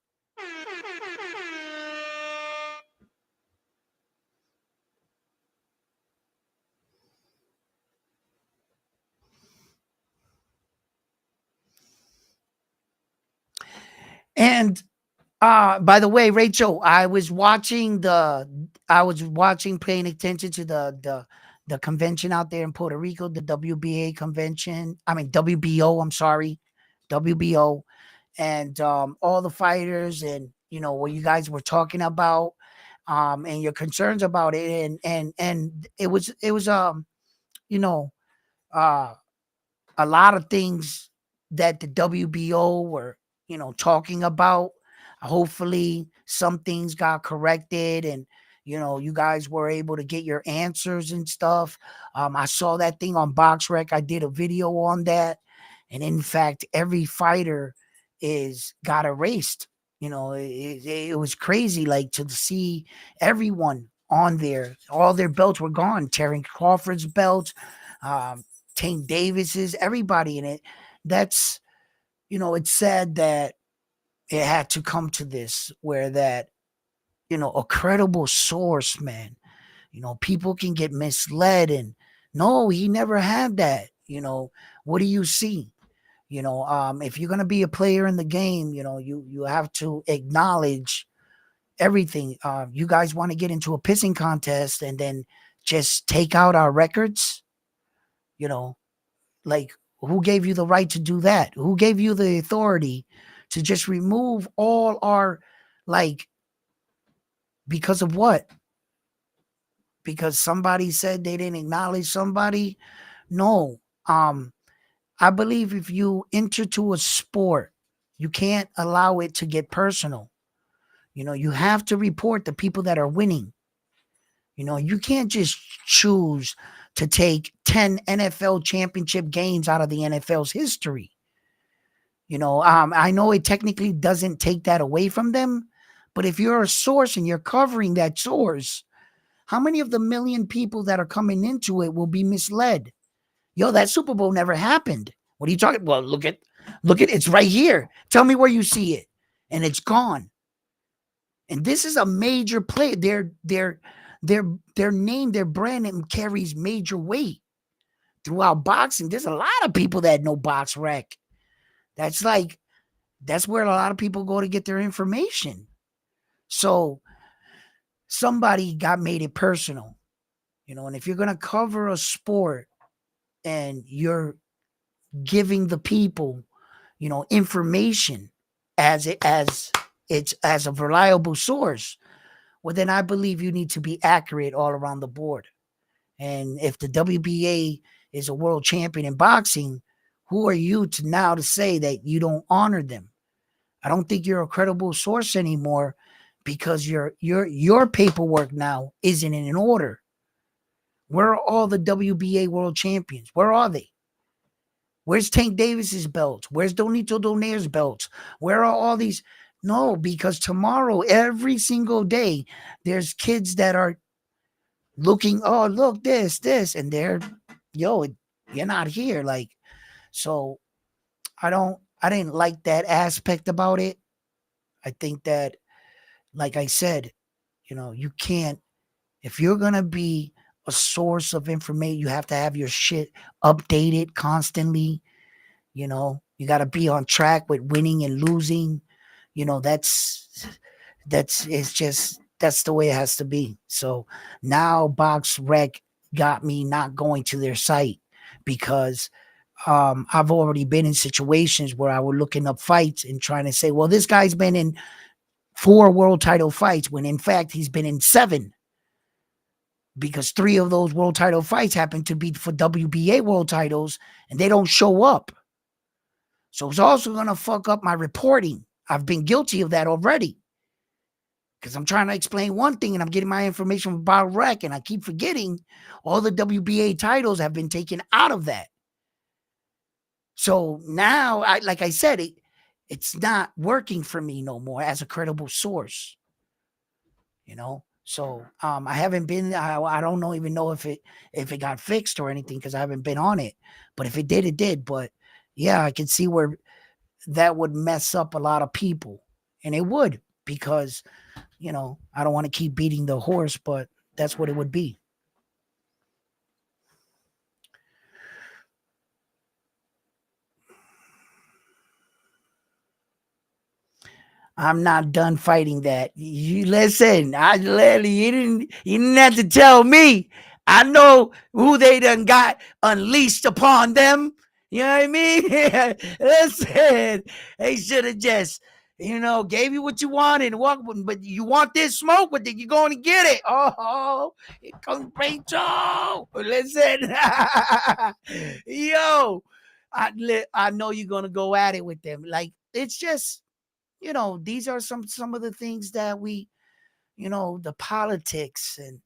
And by the way, Rachel, I was watching, paying attention to the convention out there in Puerto Rico, the WBA convention. I mean WBO. I'm sorry, WBO, and all the fighters, and what you guys were talking about, and your concerns about it, and it was you know uh a lot of things that the WBO were, talking about. Hopefully, some things got corrected, and you guys were able to get your answers and stuff. I saw that thing on BoxRec. I did a video on that, and in fact, every fighter is got erased. It was crazy, like, to see everyone on there. All their belts were gone. Terry Crawford's belt, um, Tank Davis's, everybody in it. That's, it's sad that it had to come to this, where that, a credible source, man. People can get misled, and no, he never had that. What do you see? If you're gonna be a player in the game, you have to acknowledge everything. You guys want to get into a pissing contest and then just take out our records? You know, like, who gave you the right to do that? Who gave you the authority to just remove all our, like, because of what? Because somebody said they didn't acknowledge somebody? No. I believe if you enter to a sport, you can't allow it to get personal. You have to report the people that are winning. You can't just choose to take 10 NFL championship games out of the NFL's history. I know it technically doesn't take that away from them, but if you're a source and you're covering that source, how many of the million people that are coming into it will be misled? Yo, that Super Bowl never happened. What are you talking? Well, look at it's right here. Tell me where you see it, and it's gone. And this is a major play. Their name, their brand name carries major weight throughout boxing. There's a lot of people that know box rec. That's where a lot of people go to get their information. So somebody got made it personal, and if you're gonna cover a sport and you're giving the people, information as a reliable source, well, then I believe you need to be accurate all around the board. And if the WBA is a world champion in boxing, who are you to say that you don't honor them? I don't think you're a credible source anymore, because your paperwork now isn't in order. Where are all the WBA world champions? Where are they? Where's Tank Davis's belts? Where's Donito Donaire's belts? Where are all these? No, because tomorrow, every single day, there's kids that are looking, oh, look, this, and they're, yo, you're not here. Like, so I didn't like that aspect about it. I think that, like I said, you can't, if you're going to be a source of information, you have to have your shit updated constantly. You got to be on track with winning and losing. That's the way it has to be. So now Box Rec got me not going to their site, because I've already been in situations where I was looking up fights and trying to say, well, this guy's been in 4 world title fights, when in fact he's been in 7, because 3 of those world title fights happen to be for WBA world titles, and they don't show up. So it's also going to fuck up my reporting. I've been guilty of that already, because I'm trying to explain one thing and I'm getting my information from Bob Rec, and I keep forgetting all the WBA titles have been taken out of that. So now, like I said, it's not working for me no more as a credible source. So I haven't been. I don't even know if it got fixed or anything, because I haven't been on it. But if it did, it did. But yeah, I can see where that would mess up a lot of people, and it would, because I don't want to keep beating the horse, but that's what it would be. I'm not done fighting that. You listen. You didn't have to tell me. I know who they done got unleashed upon them. You know what I mean? Listen, they should have just, gave you what you wanted and walk. But you want this smoke, but then you're going to get it. Oh, here comes Rachel. Listen, yo, I know you're gonna go at it with them. Like, it's just, these are some of the things that the politics, and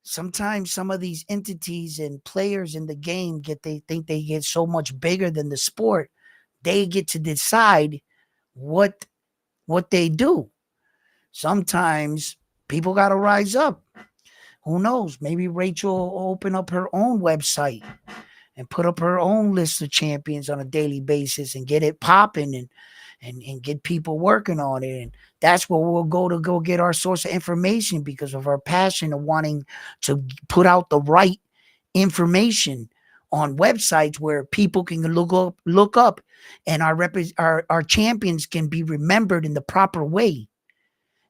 sometimes some of these entities and players in the game they think they get so much bigger than the sport. They get to decide what what they do. Sometimes people got to rise up. Who knows? Maybe Rachel will open up her own website and put up her own list of champions on a daily basis and get it popping and get people working on it. And that's where we'll go get our source of information because of our passion of wanting to put out the right information on websites where people can look up and our champions can be remembered in the proper way.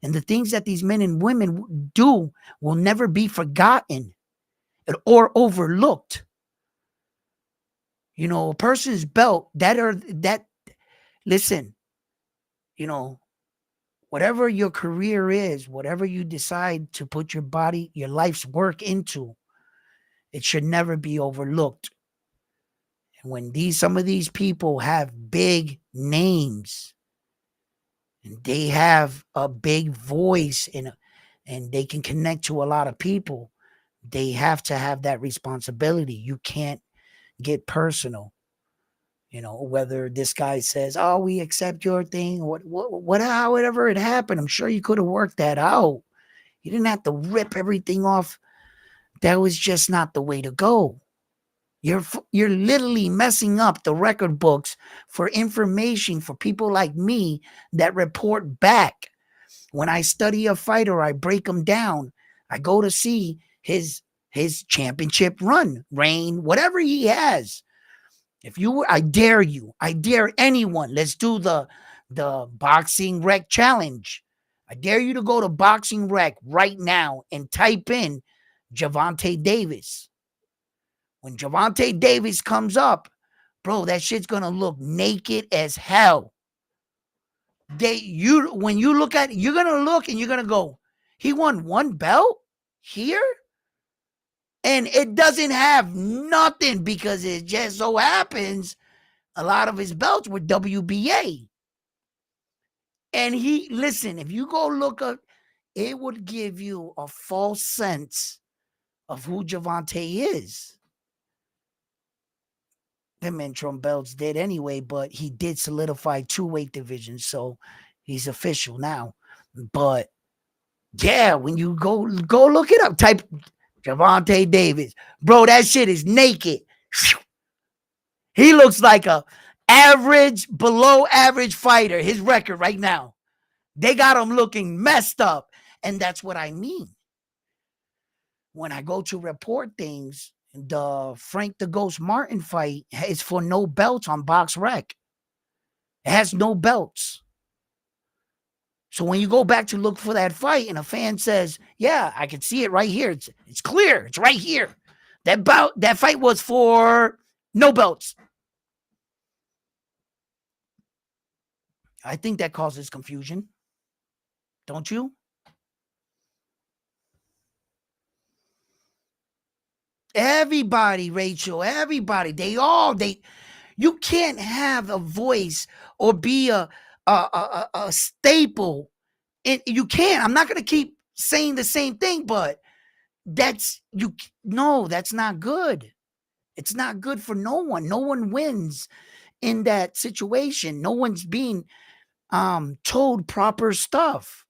And the things that these men and women do will never be forgotten or overlooked. You know, a person's belt listen, you know, whatever your career is, whatever you decide to put your body, your life's work into, it should never be overlooked. And when some of these people have big names and they have a big voice and they can connect to a lot of people, they have to have that responsibility. You can't get personal. You know, whether this guy says, "Oh, we accept your thing," however it happened, I'm sure you could have worked that out. You didn't have to rip everything off. That was just not the way to go. You're literally messing up the record books for information for people like me that report back. When I study a fighter, I break him down. I go to see his championship run, reign, whatever he has. I dare you, I dare anyone. Let's do the Boxing Rec challenge. I dare you to go to Boxing Rec right now and type in Gervonta Davis. When Gervonta Davis comes up, bro, that shit's gonna look naked as hell. When you look at it, you're gonna look and you're gonna go, he won one belt here? And it doesn't have nothing because it just so happens a lot of his belts were WBA. And listen, if you go look up, it would give you a false sense of who Gervonta is. Them interim belts did anyway, but he did solidify 2 weight divisions, so he's official now. But yeah, when you go look it up, type Gervonta Davis. Bro, that shit is naked. He looks like a below average fighter. His record right now. They got him looking messed up. And that's what I mean. When I go to report things, the Frank the Ghost Martin fight is for no belts on Box Rec. It has no belts. So when you go back to look for that fight and a fan says, yeah, I can see it right here. It's clear. It's right here. That fight was for no belts. I think that causes confusion. Don't you? Everybody, Rachel, everybody, you can't have a voice or be a staple. You can't. I'm not going to keep saying the same thing, but that's not good. It's not good for no one. No one wins in that situation. No one's being told proper stuff.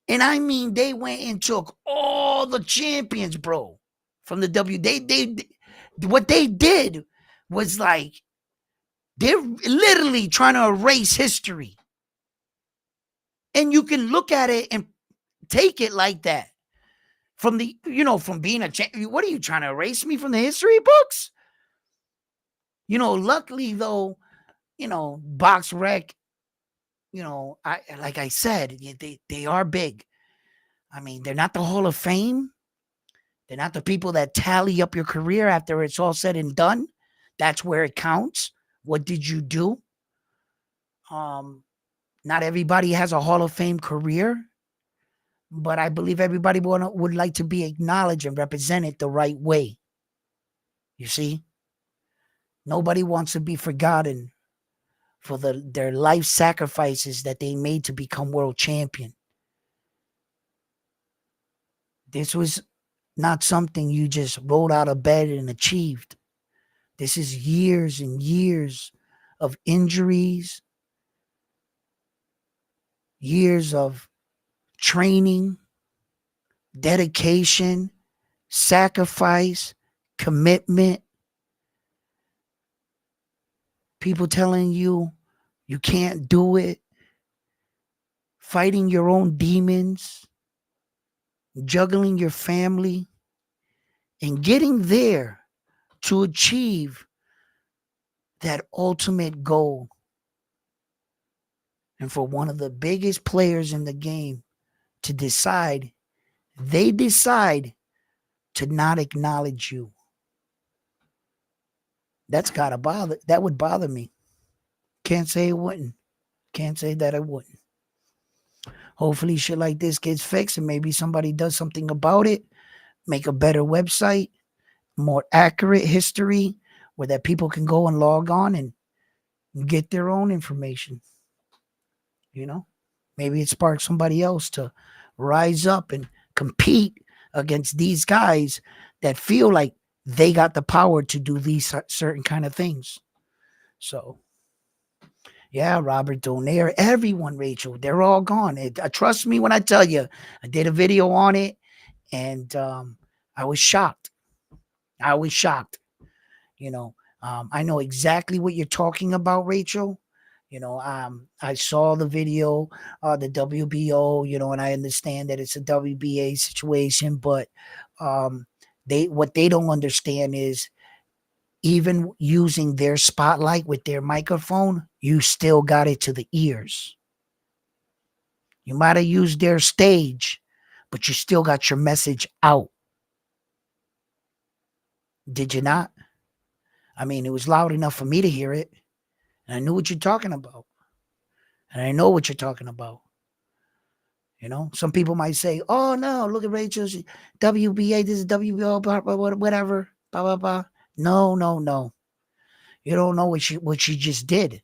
And I mean, they went and took all the champions, bro, from the what they did was like, they're literally trying to erase history. And you can look at it and take it like that. From being a champion. What are you trying to erase me from the history books? Luckily though, Box Rec, like I said, they are big. I mean, they're not the Hall of Fame. They're not the people that tally up your career after it's all said and done. That's where it counts. What did you do? Not everybody has a Hall of Fame career, but I believe everybody would like to be acknowledged and represented the right way. You see? Nobody wants to be forgotten for their life sacrifices that they made to become world champion. This was not something you just rolled out of bed and achieved. This is years and years of injuries, years of training, dedication, sacrifice, commitment. People telling you you can't do it, fighting your own demons, juggling your family, and getting there to achieve that ultimate goal. And for one of the biggest players in the game to decide, they decide to not acknowledge you. That would bother me. Can't say it wouldn't. Can't say that it wouldn't. Hopefully shit like this gets fixed and maybe somebody does something about it. Make a better website, more accurate history where that people can go and log on and get their own information. You know, maybe it sparks somebody else to rise up and compete against these guys that feel like they got the power to do these certain kind of things. So, yeah, Robert Donaire, everyone, Rachel, they're all gone. Trust me when I tell you, I did a video on it, and I was shocked. I was shocked. You know, I know exactly what you're talking about, Rachel. You know, I saw the video, the WBO, you know, and I understand that it's a WBA situation, but what they don't understand is even using their spotlight with their microphone, you still got it to the ears. You might have used their stage, but you still got your message out. Did you not? I mean, it was loud enough for me to hear it. And I knew what you're talking about. And I know what you're talking about. You know, some people might say, oh, no, look at Rachel's WBA, this is WBO, whatever, blah, blah, blah. No, no, no. You don't know what she just did.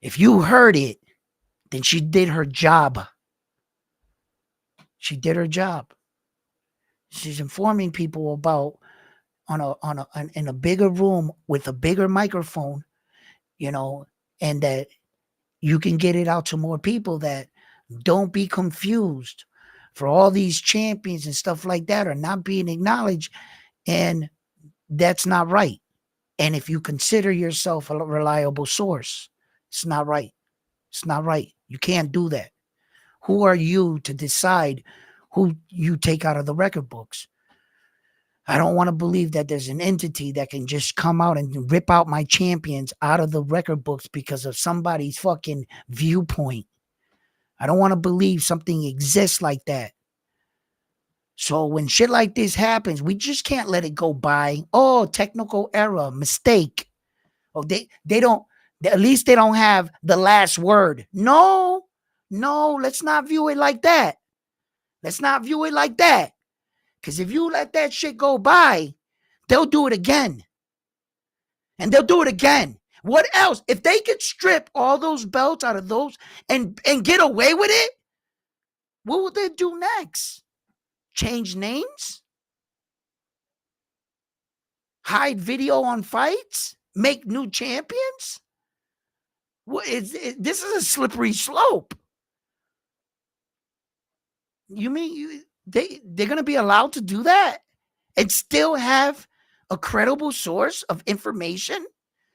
If you heard it, then she did her job. She did her job. She's informing people about in a bigger room with a bigger microphone, you know, and that you can get it out to more people, that don't be confused for all these champions and stuff like that are not being acknowledged. And that's not right. And if you consider yourself a reliable source, it's not right. It's not right. You can't do that. Who are you to decide who you take out of the record books? I don't want to believe that there's an entity that can just come out and rip out my champions out of the record books because of somebody's fucking viewpoint. I don't want to believe something exists like that. So when shit like this happens, we just can't let it go by. Oh, technical error, mistake. Oh, they don't, at least they don't have the last word. No, let's not view it like that. Let's not view it like that. Because if you let that shit go by, they'll do it again. And they'll do it again. What else? If they could strip all those belts out of those and get away with it, what would they do next? Change names? Hide video on fights? Make new champions? This is a slippery slope. You mean they're going to be allowed to do that and still have a credible source of information?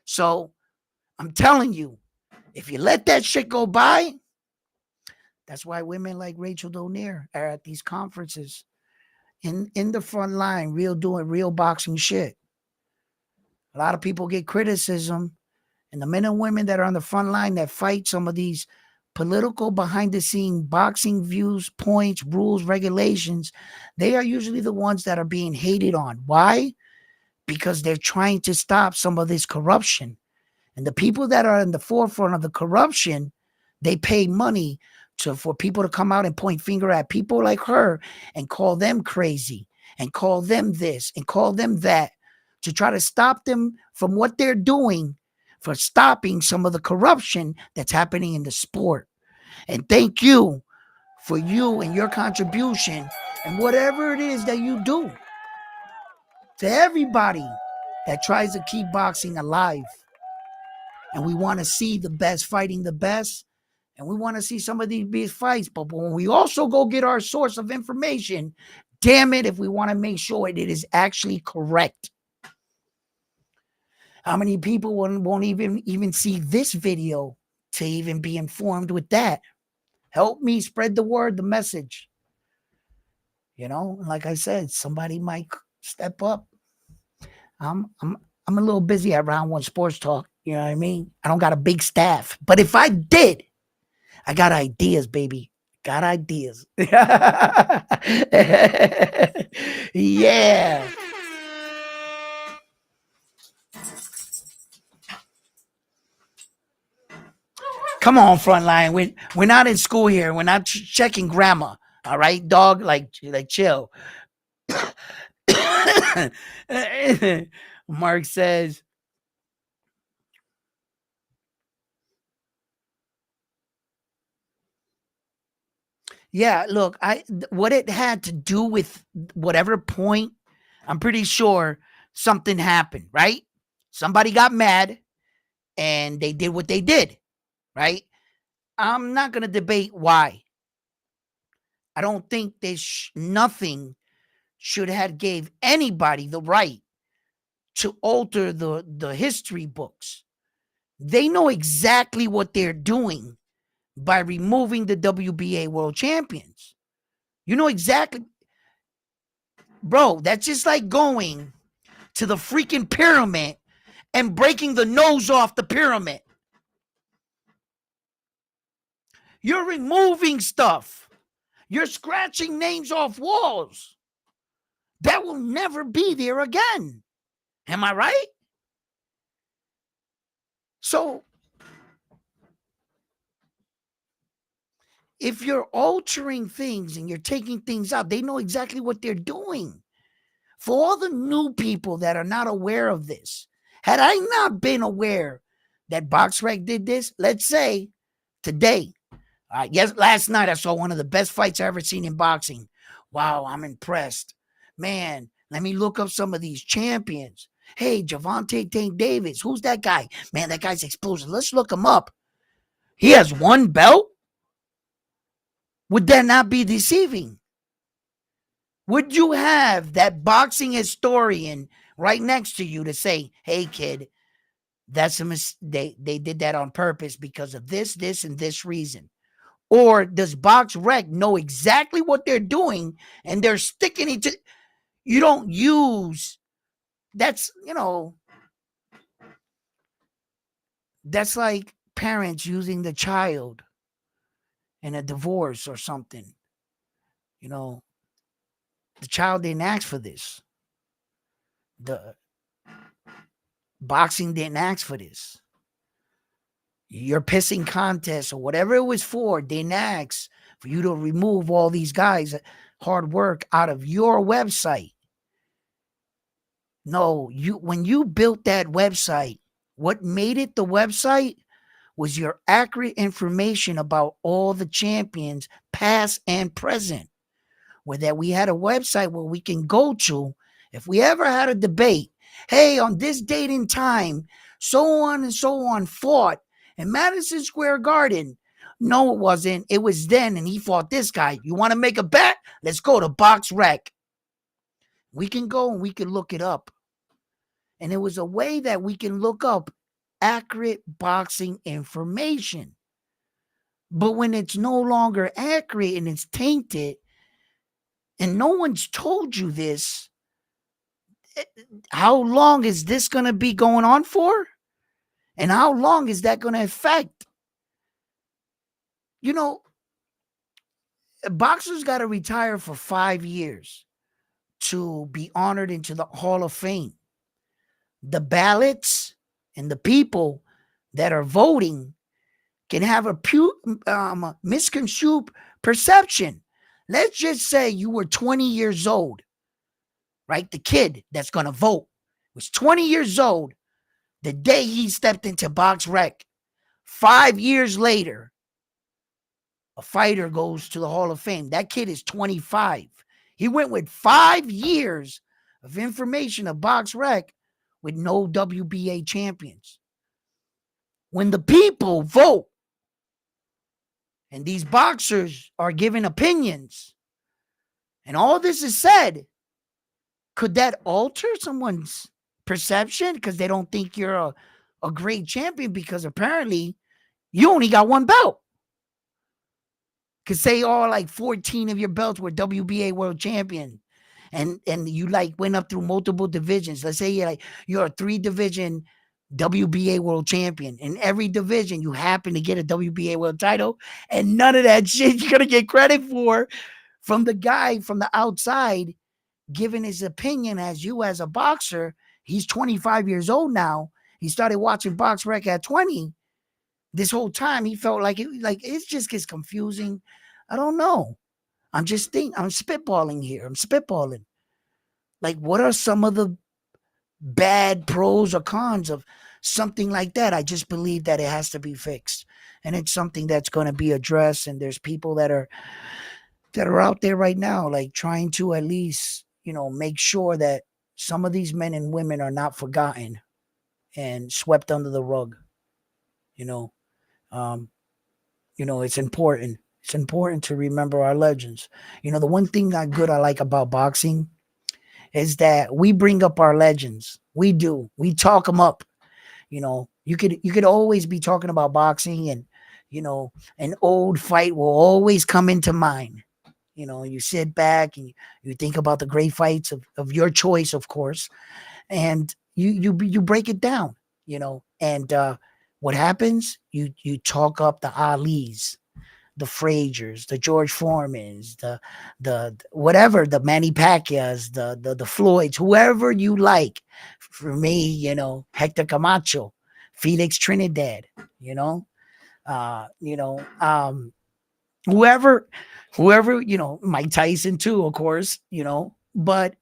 So I'm telling you, if you let that shit go by, that's why women like Rachel Donaire are at these conferences in the front line, doing real boxing shit. A lot of people get criticism, and the men and women that are on the front line that fight some of these political behind the scene boxing views, points, rules, regulations, they are usually the ones that are being hated on. Why? Because they're trying to stop some of this corruption. And the people that are in the forefront of the corruption, they pay money for people to come out and point finger at people like her and call them crazy and call them this and call them that to try to stop them from what they're doing, for stopping some of the corruption that's happening in the sport. And thank you for you and your contribution and whatever it is that you do to everybody that tries to keep boxing alive. And we want to see the best fighting the best. and we want to see some of these big fights. But when we also go get our source of information, damn it, if we want to make sure it is actually correct. How many people won't even see this video to even be informed with that? Help me spread the word, the message. You know, like I said, somebody might step up. I'm a little busy at Round One Sports Talk. You know what I mean? I don't got a big staff, but if I did, I got ideas, baby. Got ideas. Yeah. Come on, Frontline. We're not in school here. We're not checking grammar. All right, dog. Like chill. Mark says, yeah, look, what it had to do with whatever point, I'm pretty sure something happened, right? Somebody got mad and they did what they did, right? I'm not going to debate why. I don't think nothing should have gave anybody the right to alter the history books. They know exactly what they're doing by removing the WBA world champions. You know exactly. Bro, that's just like going to the freaking pyramid and breaking the nose off the pyramid. You're removing stuff. You're scratching names off walls that will never be there again. Am I right? So, if you're altering things and you're taking things out, they know exactly what they're doing. For all the new people that are not aware of this, had I not been aware that BoxRec did this, let's say today, yes, last night I saw one of the best fights I ever seen in boxing. Wow, I'm impressed. Man, let me look up some of these champions. Hey, Gervonta Tank Davis, who's that guy? Man, that guy's explosive. Let's look him up. He has one belt? Would that not be deceiving? Would you have that boxing historian right next to you to say, hey, kid, that's a mistake. They did that on purpose because of this, and this reason? Or does BoxRec know exactly what they're doing and they're sticking it to? You don't use, that's, that's like parents using the child in a divorce or something. The child didn't ask for this. The boxing didn't ask for this. Your pissing contest or whatever it was for didn't ask for you to remove all these guys' hard work out of your website. No, when you built that website, what made it the website was your accurate information about all the champions, past and present. Where that we had a website where we can go to if we ever had a debate. Hey, on this date and time, so on and so on fought in Madison Square Garden. No, it wasn't. It was then, and he fought this guy. You want to make a bet? Let's go to BoxRec. We can go and we can look it up. And it was a way that we can look up accurate boxing information. But when it's no longer accurate and it's tainted, and no one's told you this, how long is this going to be going on for? And how long is that going to affect? Boxers got to retire for 5 years to be honored into the Hall of Fame. The ballots and the people that are voting can have a misconstrued perception. Let's just say you were 20 years old, right? The kid that's going to vote was 20 years old the day he stepped into BoxRec. 5 years later, a fighter goes to the Hall of Fame. That kid is 25. He went with 5 years of information of BoxRec with no WBA champions. When the people vote, And these boxers are giving opinions. And all this is said. Could that alter someone's perception because they don't think you're a great champion because apparently you only got one belt? Because say all like 14 of your belts were WBA world champion. And you like went up through multiple divisions. Let's say you're a 3-division WBA world champion. In every division, you happen to get a WBA world title, and none of that shit you're gonna get credit for from the guy from the outside giving his opinion as you as a boxer. He's 25 years old now. He started watching Box Rec at 20. This whole time he felt like it just gets confusing. I don't know. I'm spitballing here. I'm spitballing. Like, what are some of the bad pros or cons of something like that? I just believe that it has to be fixed. And it's something that's going to be addressed. And there's people that are out there right now, like trying to at least, make sure that some of these men and women are not forgotten and swept under the rug. It's important. It's important to remember our legends. The one thing I like about boxing is that we bring up our legends. We do. We talk them up. You could always be talking about boxing, and an old fight will always come into mind. You sit back and you think about the great fights of your choice, of course, and you break it down. And what happens? You talk up the Alis, the Frasers, the George Foremans, the whatever, the Manny Pacquiaos, the Floyds, whoever you like. For me, Hector Camacho, Felix Trinidad, whoever, Mike Tyson too, of course, but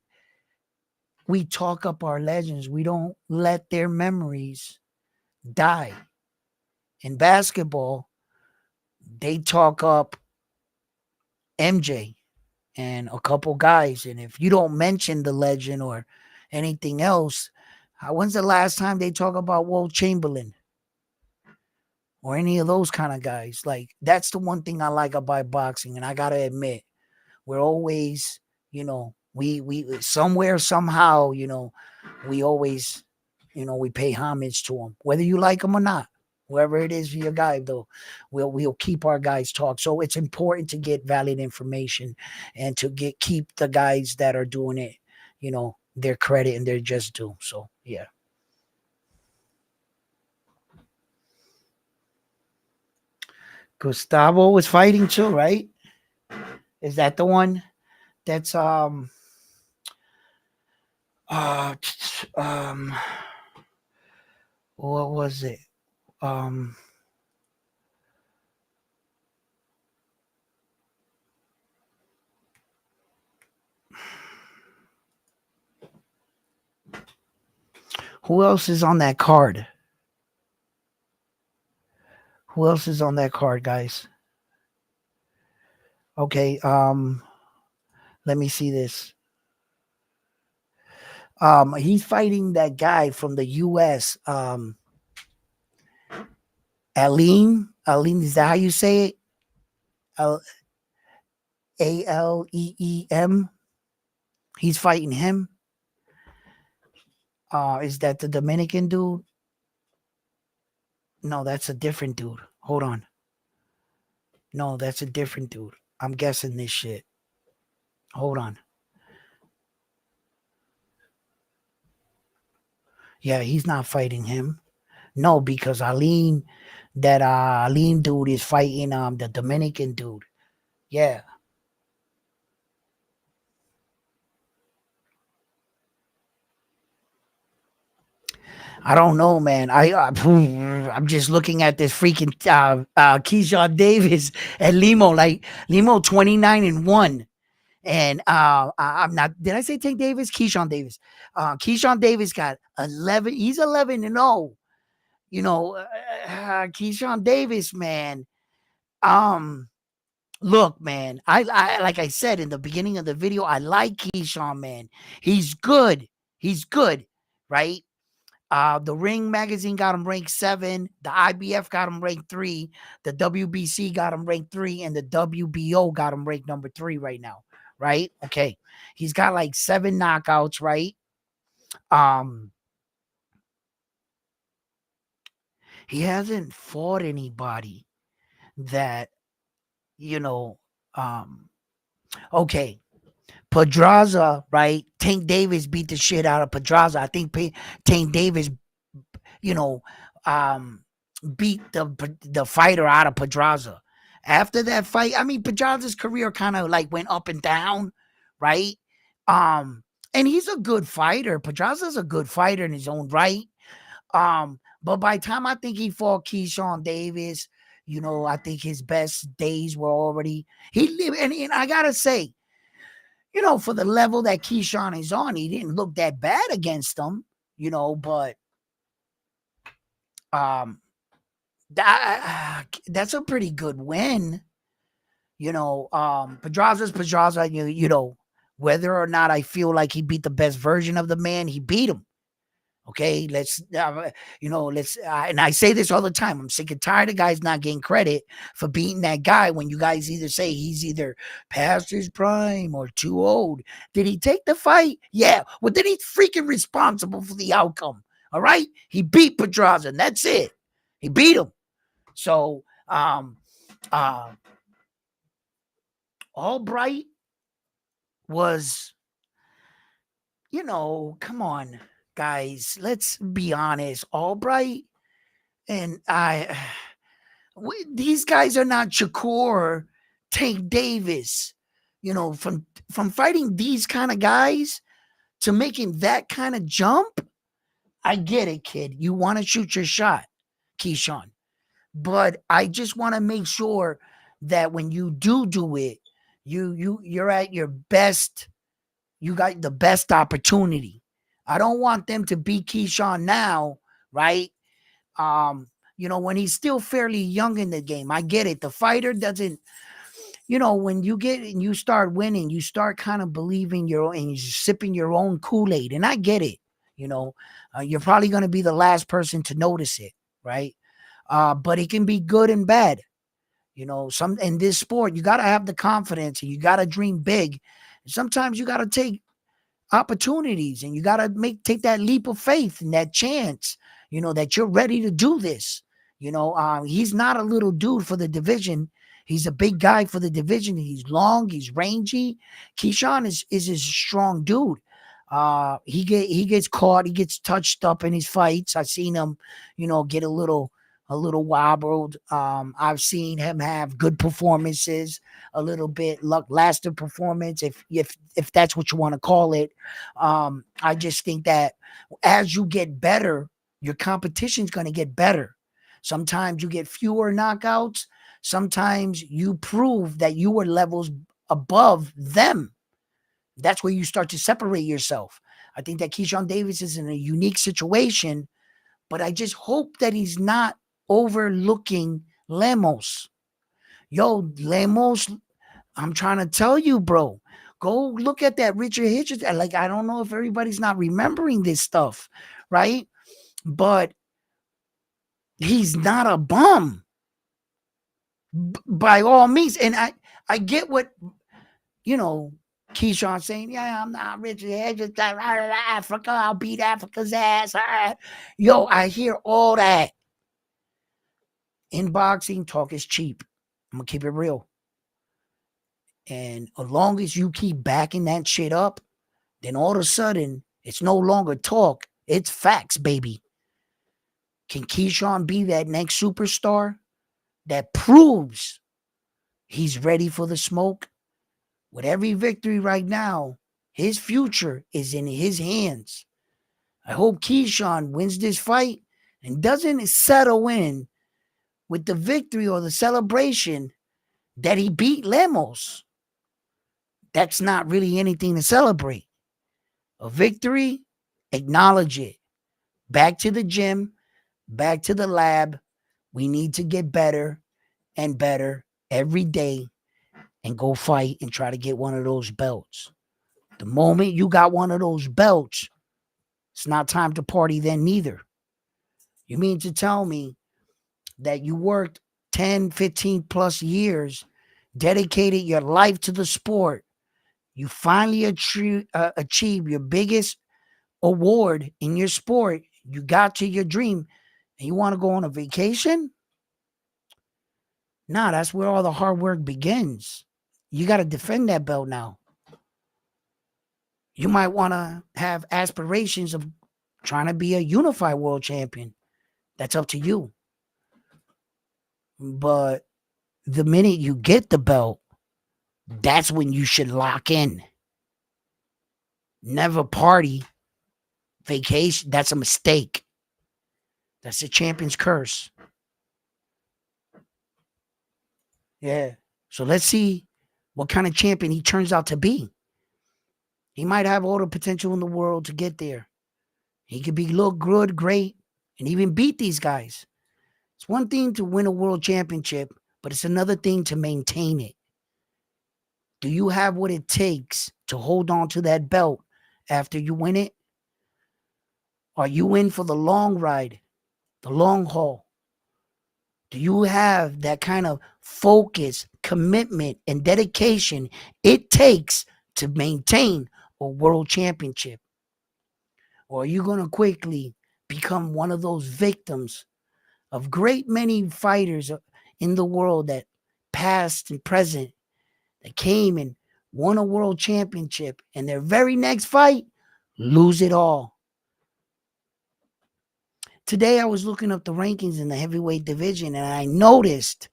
we talk up our legends. We don't let their memories die. In basketball, they talk up MJ and a couple guys. And if you don't mention the legend or anything else, when's the last time they talk about Will Chamberlain or any of those kind of guys? Like, that's the one thing I like about boxing. And I got to admit, we're always, we somewhere, somehow, we always, we pay homage to them, whether you like them or not. Whoever it is, your guy, though, we'll keep our guys talk. So it's important to get valid information and to keep the guys that are doing it, their credit and their just due. So yeah. Gustavo was fighting too, right? Is that the one that's what was it? Who else is on that card? Who else is on that card, guys? Okay, let me see this. He's fighting that guy from the US. Aleem, is that how you say it? Aleem. He's fighting him. Is that the Dominican dude? No, that's a different dude. Hold on. No, that's a different dude. I'm guessing this shit. Hold on. Yeah, he's not fighting him. No, because Aleem dude is fighting the Dominican dude. Yeah. I don't know, man. I'm just looking at this freaking Kayshawn Daavis and Lemo, like Lemo 29-1. And I'm not, did I say Tank Davis? Kayshawn Daavis. Kayshawn Daavis got 11. He's 11-0. Kayshawn Daavis, man. Look, man, I like I said in the beginning of the video, I like Kayshawn, man. He's good. He's good, right? The Ring magazine got him ranked 7. The IBF got him ranked 3. The WBC got him ranked 3, and the WBO got him ranked number 3 right now. Right? Okay. He's got like 7 knockouts, right? He hasn't fought anybody that, you know, okay. Pedraza, right? Tank Davis beat the shit out of Pedraza. I think Tank Davis, you know, beat the fighter out of Pedraza. After that fight, I mean, Pedraza's career kind of like went up and down, right? And he's a good fighter. Pedraza's a good fighter in his own right. But by the time I think he fought Kayshawn Davis, I think his best days were already he lived, and I gotta say, for the level that Kayshawn is on, he didn't look that bad against him, but that's a pretty good win. Pedraza's Pedraza, whether or not I feel like he beat the best version of the man, he beat him. Okay, and I say this all the time. I'm sick and tired of guys not getting credit for beating that guy when you guys either say he's either past his prime or too old. Did he take the fight? Yeah. Well, then he's freaking responsible for the outcome. All right, he beat Pedraza, and that's it. He beat him. So, Albright was, come on, guys, let's be honest. Albright and these guys are not Shakur, Tank Davis. From fighting these kind of guys to making that kind of jump, I get it, kid. You want to shoot your shot, Kayshawn. But I just want to make sure that when you do it, you're at your best. You got the best opportunity. I don't want them to beat Kayshawn now, right? When he's still fairly young in the game. I get it. The fighter doesn't, when you start winning, you start kind of believing and you're sipping your own Kool-Aid. And I get it. You're probably going to be the last person to notice it, right? But it can be good and bad. Some in this sport, you got to have the confidence and you got to dream big. Sometimes you got to take opportunities and you got to take that leap of faith and that chance, that you're ready to do this. He's not a little dude for the division. He's a big guy for the division. He's long, he's rangy. Kayshawn is a strong dude. He gets caught, he gets touched up in his fights. I've seen him, get a little wobbled. I've seen him have good performances, a little bit lackluster performance, if that's what you want to call it. I just think that as you get better, your competition's going to get better. Sometimes you get fewer knockouts. Sometimes you prove that you were levels above them. That's where you start to separate yourself. I think that Kayshawn Davis is in a unique situation, but I just hope that he's not overlooking Lemos. Yo, Lemos, I'm trying to tell you, bro. Go look at that Richard Hitchens. I don't know if everybody's not remembering this stuff, right? But he's not a bum. By all means. And I get what, Kayshawn saying, yeah, I'm not Richard Hitchens. Africa, I'll beat Africa's ass. Yo, I hear all that. In boxing, talk is cheap. I'm going to keep it real. And as long as you keep backing that shit up, then all of a sudden, it's no longer talk. It's facts, baby. Can Kayshawn be that next superstar that proves he's ready for the smoke? With every victory right now, his future is in his hands. I hope Kayshawn wins this fight and doesn't settle in with the victory or the celebration that he beat Lemos. That's not really anything to celebrate. A victory, acknowledge it. Back to the gym, back to the lab. We need to get better and better every day and go fight and try to get one of those belts. The moment you got one of those belts, It's not time to party then neither. You mean to tell me that you worked 10, 15 plus years, dedicated your life to the sport, you finally achieve your biggest award in your sport, you got to your dream, and you want to go on a vacation? Nah, that's where all the hard work begins. You got to defend that belt now. You might want to have aspirations of trying to be a unified world champion. That's up to you. But the minute you get the belt, that's when you should lock in. Never party, vacation. That's a mistake. That's the champion's curse. Yeah. So let's see what kind of champion he turns out to be. He might have all the potential in the world to get there. He could look good, great, and even beat these guys. It's one thing to win a world championship, but it's another thing to maintain it. Do you have what it takes to hold on to that belt after you win it? Are you in for the long ride, the long haul? Do you have that kind of focus, commitment, and dedication it takes to maintain a world championship? Or are you going to quickly become one of those victims of great many fighters in the world that past and present that came and won a world championship and their very next fight lose it all? Today I was looking up the rankings in the heavyweight division and I noticed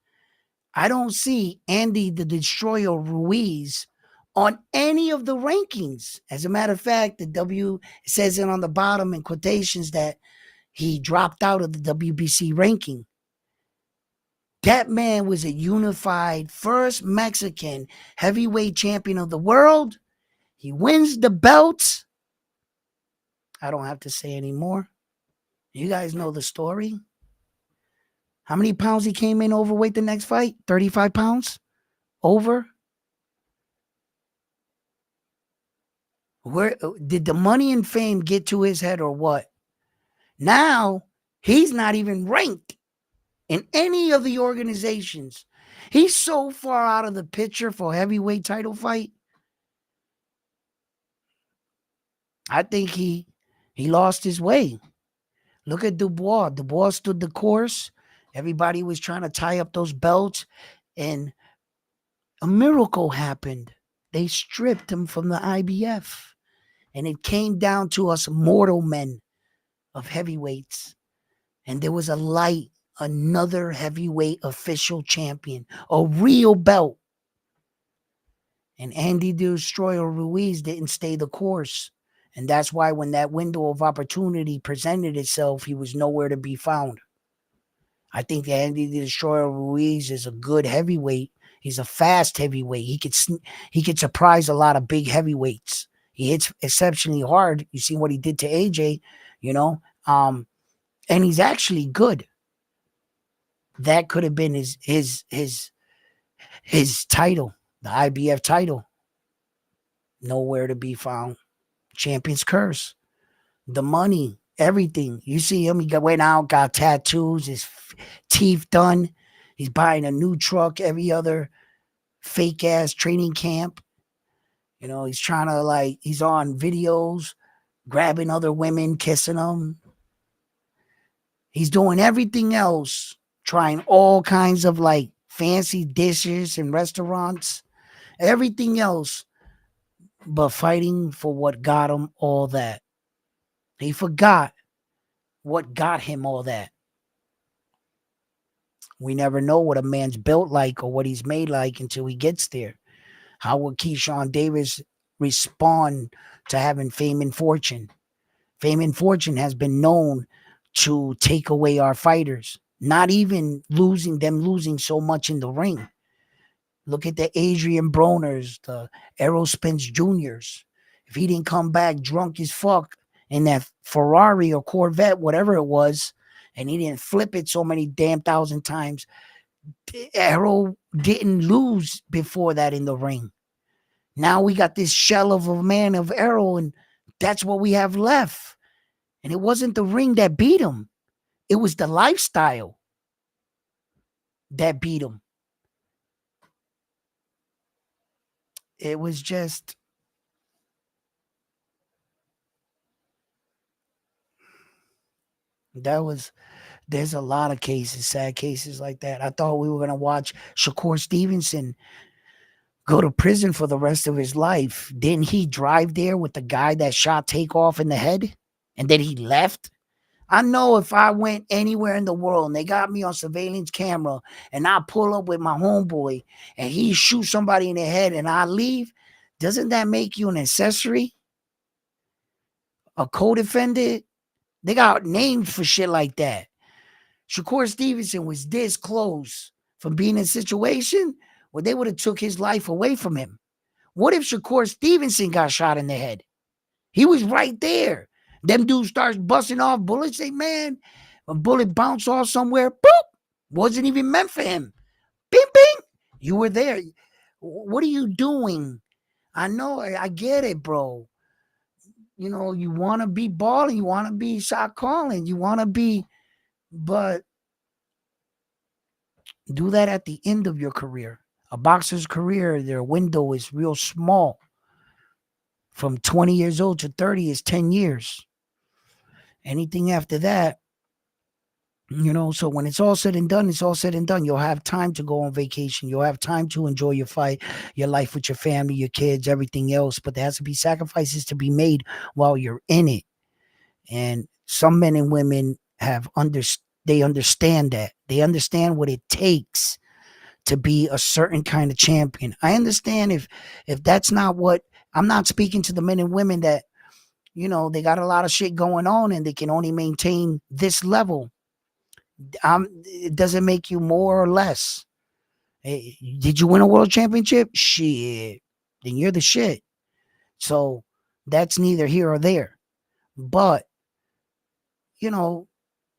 I don't see Andy the Destroyer Ruiz on any of the rankings. As a matter of fact, it says it on the bottom in quotations that he dropped out of the WBC ranking. That man was a unified first Mexican heavyweight champion of the world. He wins the belts. I don't have to say anymore. You guys know the story. How many pounds he came in overweight the next fight? 35 pounds? Over? Where did the money and fame get to his head or what? Now, he's not even ranked in any of the organizations. He's so far out of the picture for heavyweight title fight. I think he lost his way. Look at Dubois. Dubois stood the course. Everybody was trying to tie up those belts, and a miracle happened. They stripped him from the IBF, and it came down to us mortal men of heavyweights. And there was another heavyweight official champion, a real belt. And Andy the Destroyer Ruiz didn't stay the course. And that's why when that window of opportunity presented itself, he was nowhere to be found. I think Andy the Destroyer Ruiz is a good heavyweight. He's a fast heavyweight. He could surprise a lot of big heavyweights. He hits exceptionally hard. You see what he did to AJ, and he's actually good. That could have been his title, the IBF title. Nowhere to be found. Champion's curse. The money, everything. You see him, he went out, got tattoos, his teeth done. He's buying a new truck every other fake ass training camp. He's trying to he's on videos, grabbing other women, kissing them. He's doing everything else, trying all kinds of fancy dishes in restaurants, everything else, but fighting for what got him all that. He forgot what got him all that. We never know what a man's built like or what he's made like until he gets there. How will Kayshawn Daavis respond to having fame and fortune? Fame and fortune has been known to take away our fighters, not even losing so much in the ring. Look at the Adrian Broners, the Errol Spence Juniors. If he didn't come back drunk as fuck in that Ferrari or Corvette, whatever it was, and he didn't flip it so many damn thousand times, Errol didn't lose before that in the ring. Now we got this shell of a man of Errol, and that's what we have left. And it wasn't the ring that beat him. It was the lifestyle that beat him. It was just, there's a lot of cases, sad cases like that. I thought we were going to watch Shakur Stevenson go to prison for the rest of his life. Didn't he drive there with the guy that shot Takeoff in the head? And then he left? I know if I went anywhere in the world and they got me on surveillance camera and I pull up with my homeboy and he shoots somebody in the head and I leave, doesn't that make you an accessory? A co-defendant? They got names for shit like that. Shakur Stevenson was this close from being in a situation where they would have took his life away from him. What if Shakur Stevenson got shot in the head? He was right there. Them dudes starts busting off bullets. Say, man, a bullet bounced off somewhere. Boop. Wasn't even meant for him. Bing, bing. You were there. What are you doing? I know. I get it, bro. You know, you want to be balling. You want to be shot calling. You want to be, but do that at the end of your career. A boxer's career, their window is real small. From 20 years old to 30 is 10 years. Anything after that, you know, so when it's all said and done, it's all said and done. You'll have time to go on vacation. You'll have time to enjoy your fight, your life with your family, your kids, everything else. But there has to be sacrifices to be made while you're in it. And some men and women they understand that. They understand what it takes to be a certain kind of champion. I understand if that's not what, I'm not speaking to the men and women that, you know, they got a lot of shit going on and they can only maintain this level. It doesn't make you more or less. Hey, did you win a world championship? Shit. Then you're the shit. So that's neither here or there. But, you know,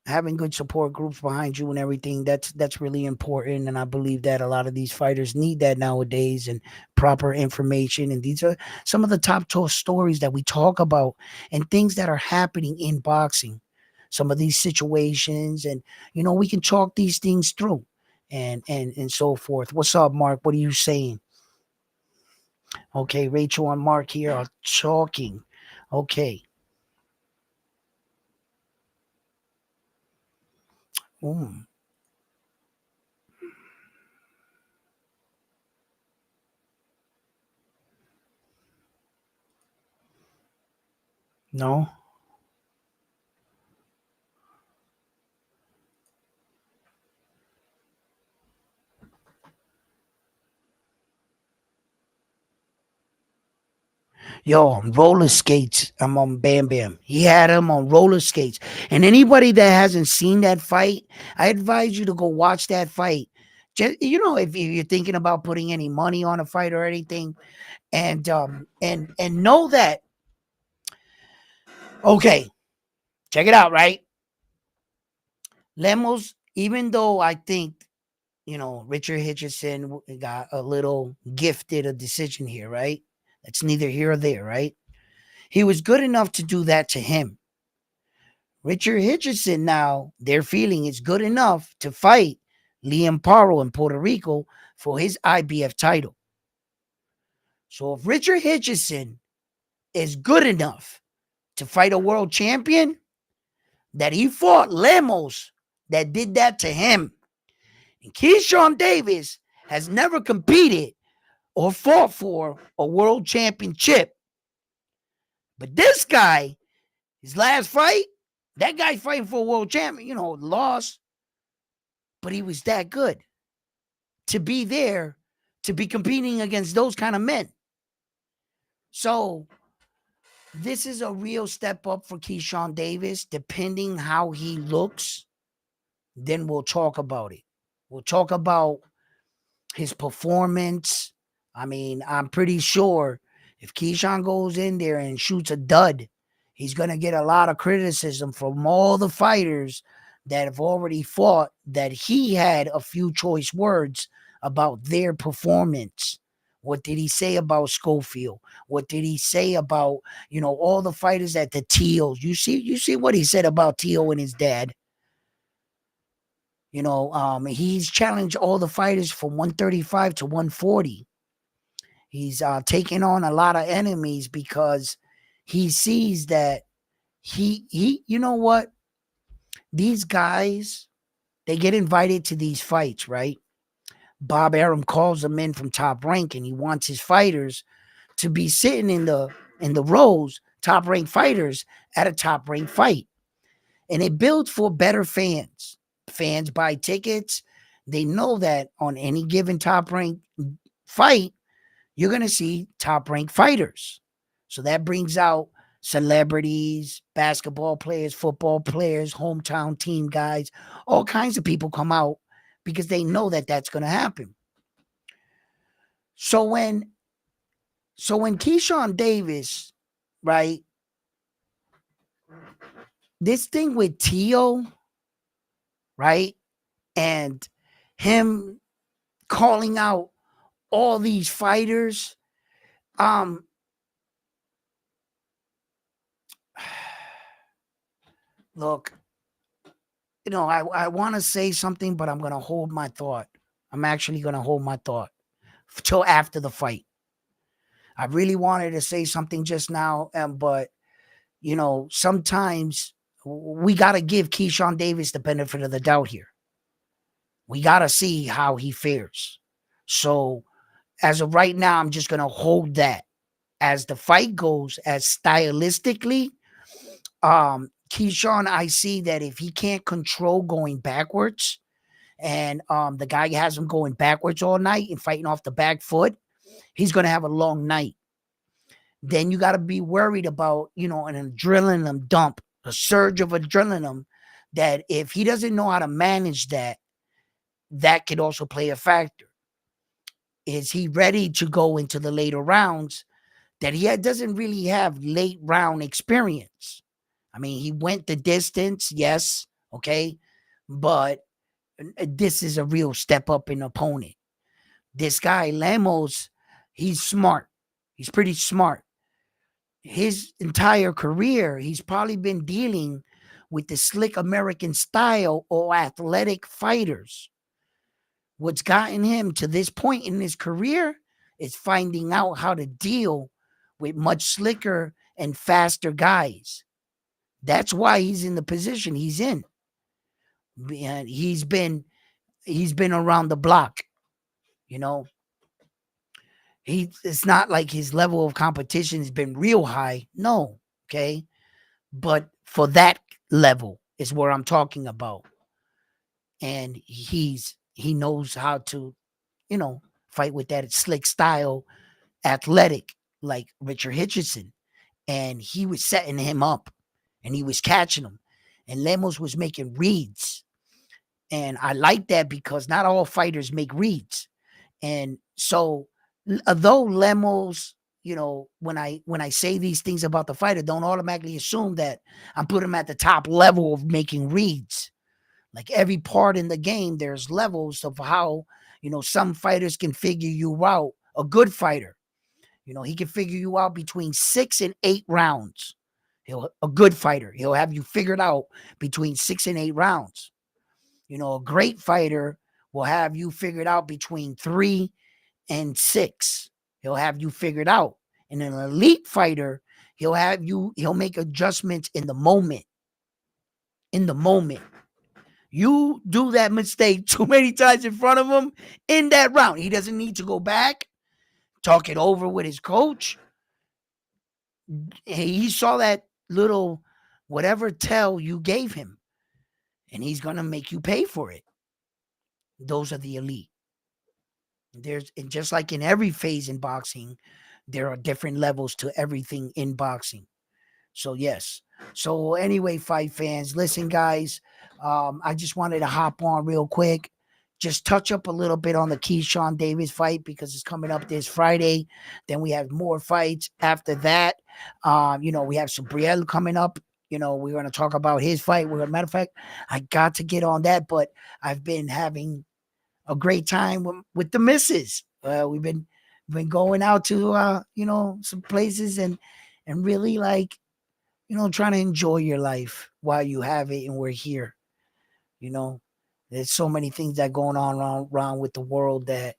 having good support groups behind you and everything, that's really important. And I believe that a lot of these fighters need that nowadays, and proper information. And these are some of the top stories that we talk about and things that are happening in boxing. Some of these situations, and you know, we can talk these things through and so forth. What's up, Mark? What are you saying? Okay, Rachel and Mark here are talking. Okay. Mm, no. Yo, on roller skates. I'm on Bam Bam. He had him on roller skates. And anybody that hasn't seen that fight, I advise you to go watch that fight. Just, you know, if you're thinking about putting any money on a fight or anything, and know that. Okay, check it out, right? Lemos, even though I think, you know, Richard Hitchison got a little gifted a decision here, right? That's neither here or there, right? He was good enough to do that to him. Richard Hitchison now, they're feeling it's good enough to fight Liam Paro in Puerto Rico for his IBF title. So if Richard Hitchison is good enough to fight a world champion, that he fought Lemos that did that to him. And Kayshawn Daavis has never competed or fought for a world championship. But this guy, his last fight, that guy fighting for a world champion, you know, lost. But he was that good to be there, to be competing against those kind of men. So this is a real step up for Kayshawn Daavis. Depending how he looks, then we'll talk about it. We'll talk about his performance. I mean, I'm pretty sure if Kayshawn goes in there and shoots a dud, he's going to get a lot of criticism from all the fighters that have already fought, that he had a few choice words about their performance What did he say about Schofield? What did he say about, all the fighters at the Teals? You see what he said about Teal and his dad. He's challenged all the fighters from 135 to 140. He's taking on a lot of enemies because he sees that you know what? These guys, they get invited to these fights, right? Bob Arum calls them in from Top Rank, and he wants his fighters to be sitting in the rows, top ranked fighters at a top ranked fight. And it builds for better fans. Fans buy tickets. They know that on any given top ranked fight, you're going to see top ranked fighters. So that brings out celebrities, basketball players, football players, hometown team guys, all kinds of people come out because they know that that's going to happen. So when Kayshawn Daavis, right, this thing with Tio, right, and him calling out all these fighters, look, I want to say something, but I'm going to hold my thought. I'm actually going to hold my thought till after the fight. I really wanted to say something just now, but, sometimes we got to give Kayshawn Daavis the benefit of the doubt here. We got to see how he fares. So as of right now, I'm just going to hold that. As the fight goes, as stylistically, Kayshawn, I see that if he can't control going backwards, and the guy has him going backwards all night and fighting off the back foot, he's going to have a long night. Then you got to be worried about, an adrenaline dump, a surge of adrenaline, that if he doesn't know how to manage that, that could also play a factor. Is he ready to go into the later rounds that he doesn't really have late round experience? I mean, he went the distance, yes, okay, but this is a real step up in opponent. This guy, Lemos, he's smart. He's pretty smart. His entire career, he's probably been dealing with the slick American style or athletic fighters. What's gotten him to this point in his career is finding out how to deal with much slicker and faster guys. That's why he's in the position he's in. And he's been around the block, It's not like his level of competition has been real high. No, okay? But for that level is where I'm talking about. And he knows how to, fight with that slick style, athletic, like Richard Hitchison. And he was setting him up and he was catching him. And Lemos was making reads. And I like that because not all fighters make reads. And so, although Lemos, when I say these things about the fighter, don't automatically assume that I'm putting him at the top level of making reads. Like every part in the game, there's levels of how, some fighters can figure you out. A good fighter, he can figure you out between 6 and 8 rounds. A good fighter, he'll have you figured out between 6 and 8 rounds. A great fighter will have you figured out between 3 and 6. He'll have you figured out. And an elite fighter, he'll make adjustments in the moment. In the moment. You do that mistake too many times in front of him in that round. He doesn't need to go back, talk it over with his coach. He saw that little whatever tell you gave him, and he's going to make you pay for it. Those are the elite. And just like in every phase in boxing, there are different levels to everything in boxing. So, yes. So, anyway, fight fans, listen, guys, I just wanted to hop on real quick, just touch up a little bit on the Kayshawn Daavis fight because it's coming up this Friday. Then we have more fights after that. We have Subriel coming up. We're going to talk about his fight. Matter of fact, I got to get on that, but I've been having a great time with the missus. We've been been going out to some places and really like trying to enjoy your life while you have it, and we're here. You know, there's so many things that going on around with the world that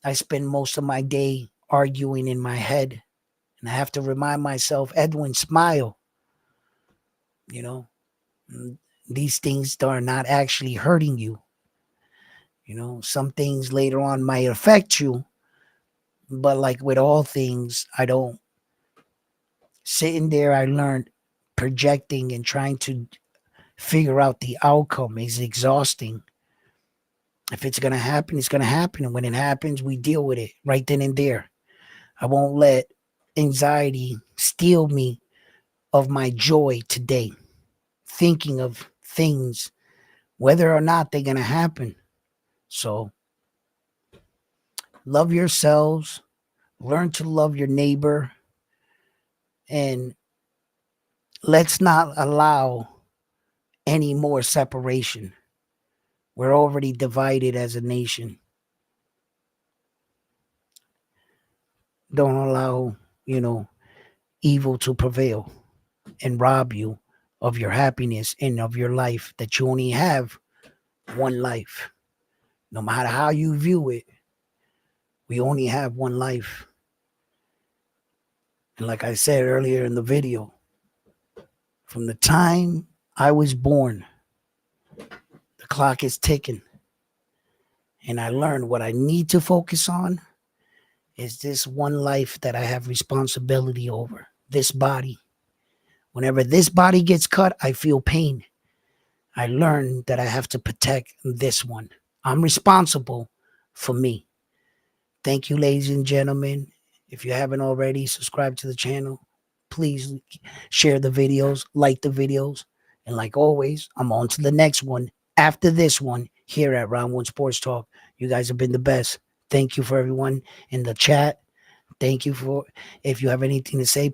I spend most of my day arguing in my head, and I have to remind myself, Edwin, smile. You know, these things are not actually hurting you. Some things later on might affect you, but like with all things, I don't. Sitting there, I learned projecting and trying to figure out the outcome is exhausting. If it's going to happen, it's going to happen. And when it happens, we deal with it right then and there. I won't let anxiety steal me of my joy today, thinking of things, whether or not they're going to happen. So love yourselves, learn to love your neighbor, and let's not allow any more separation. We're already divided as a nation. Don't allow, evil to prevail and rob you of your happiness and of your life, that you only have one life. No matter how you view it, we only have one life. And like I said earlier in the video, from the time I was born, the clock is ticking. And I learned what I need to focus on is this one life that I have responsibility over, this body. Whenever this body gets cut, I feel pain. I learned that I have to protect this one. I'm responsible for me. Thank you, ladies and gentlemen. If you haven't already, subscribe to the channel. Please share the videos, like the videos. And like always, I'm on to the next one after this one here at Round One Sports Talk. You guys have been the best. Thank you for everyone in the chat. Thank you for, if you have anything to say,